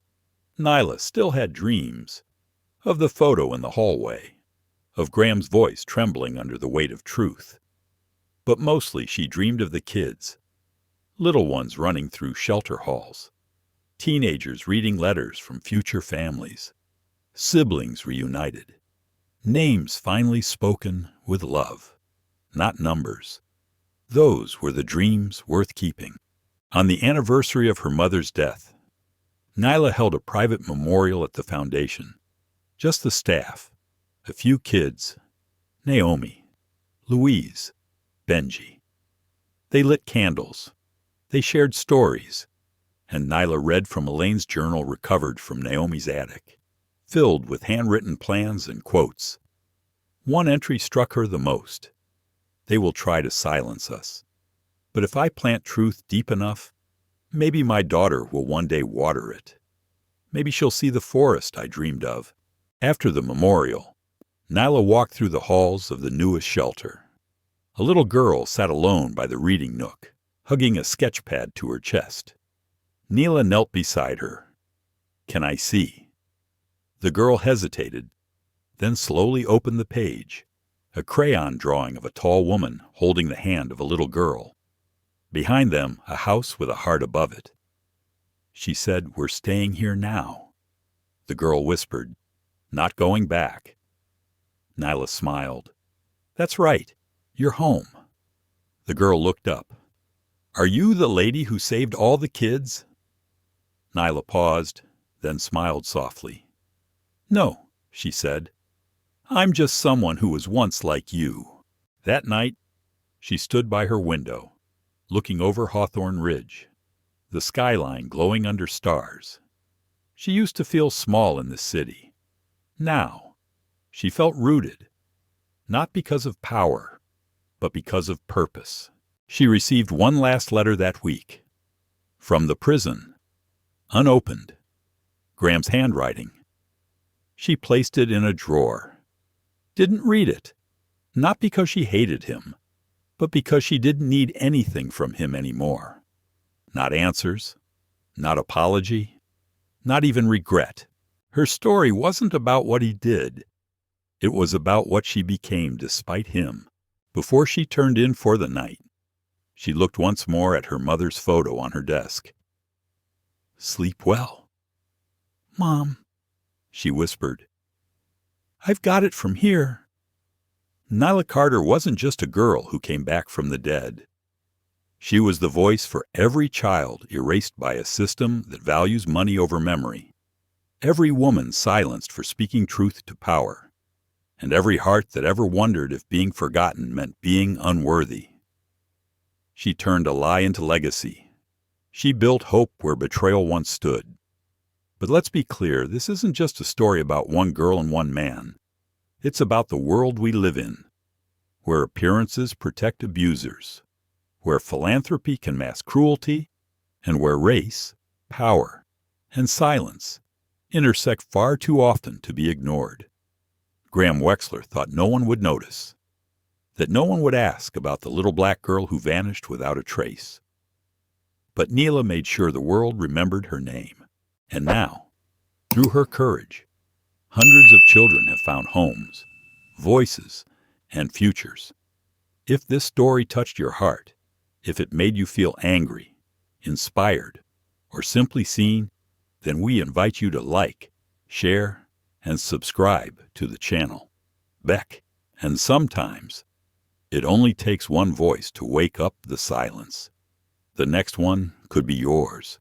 Nyla still had dreams. Of the photo in the hallway. Of Graham's voice trembling under the weight of truth. But mostly she dreamed of the kids. Little ones running through shelter halls. Teenagers reading letters from future families. Siblings reunited. Names finally spoken with love. Not numbers. Those were the dreams worth keeping. On the anniversary of her mother's death, Nyla held a private memorial at the foundation. Just the staff, a few kids, Naomi, Louise, Benji. They lit candles. They shared stories. And Nyla read from Elaine's journal recovered from Naomi's attic, filled with handwritten plans and quotes. One entry struck her the most. "They will try to silence us. But if I plant truth deep enough, maybe my daughter will one day water it. Maybe she'll see the forest I dreamed of." After the memorial, Nyla walked through the halls of the newest shelter. A little girl sat alone by the reading nook, hugging a sketch pad to her chest. Nyla knelt beside her. "Can I see?" The girl hesitated, then slowly opened the page, a crayon drawing of a tall woman holding the hand of a little girl. Behind them, a house with a heart above it. She said, "We're staying here now." The girl whispered, "Not going back." Nyla smiled. "That's right. You're home." The girl looked up. "Are you the lady who saved all the kids?" Nyla paused, then smiled softly. "No," she said. "I'm just someone who was once like you." That night, she stood by her window, looking over Hawthorne Ridge, the skyline glowing under stars. She used to feel small in the city. Now, she felt rooted, not because of power, but because of purpose. She received one last letter that week. From the prison. Unopened. Graham's handwriting. She placed it in a drawer. Didn't read it. Not because she hated him, but because she didn't need anything from him anymore. Not answers, not apology, not even regret. Her story wasn't about what he did. It was about what she became despite him. Before she turned in for the night, she looked once more at her mother's photo on her desk. "Sleep well." "Mom," she whispered, "I've got it from here." Nyla Carter wasn't just a girl who came back from the dead. She was the voice for every child erased by a system that values money over memory, every woman silenced for speaking truth to power, and every heart that ever wondered if being forgotten meant being unworthy. She turned a lie into legacy. She built hope where betrayal once stood. But let's be clear, this isn't just a story about one girl and one man. It's about the world we live in, where appearances protect abusers, where philanthropy can mask cruelty, and where race, power, and silence intersect far too often to be ignored. Graham Wexler thought no one would notice, that no one would ask about the little black girl who vanished without a trace. But Nyla made sure the world remembered her name. And now, through her courage, hundreds of children have found homes, voices, and futures. If this story touched your heart, if it made you feel angry, inspired, or simply seen, then we invite you to like, share, and subscribe to the channel. Beck, and sometimes it only takes one voice to wake up the silence. The next one could be yours.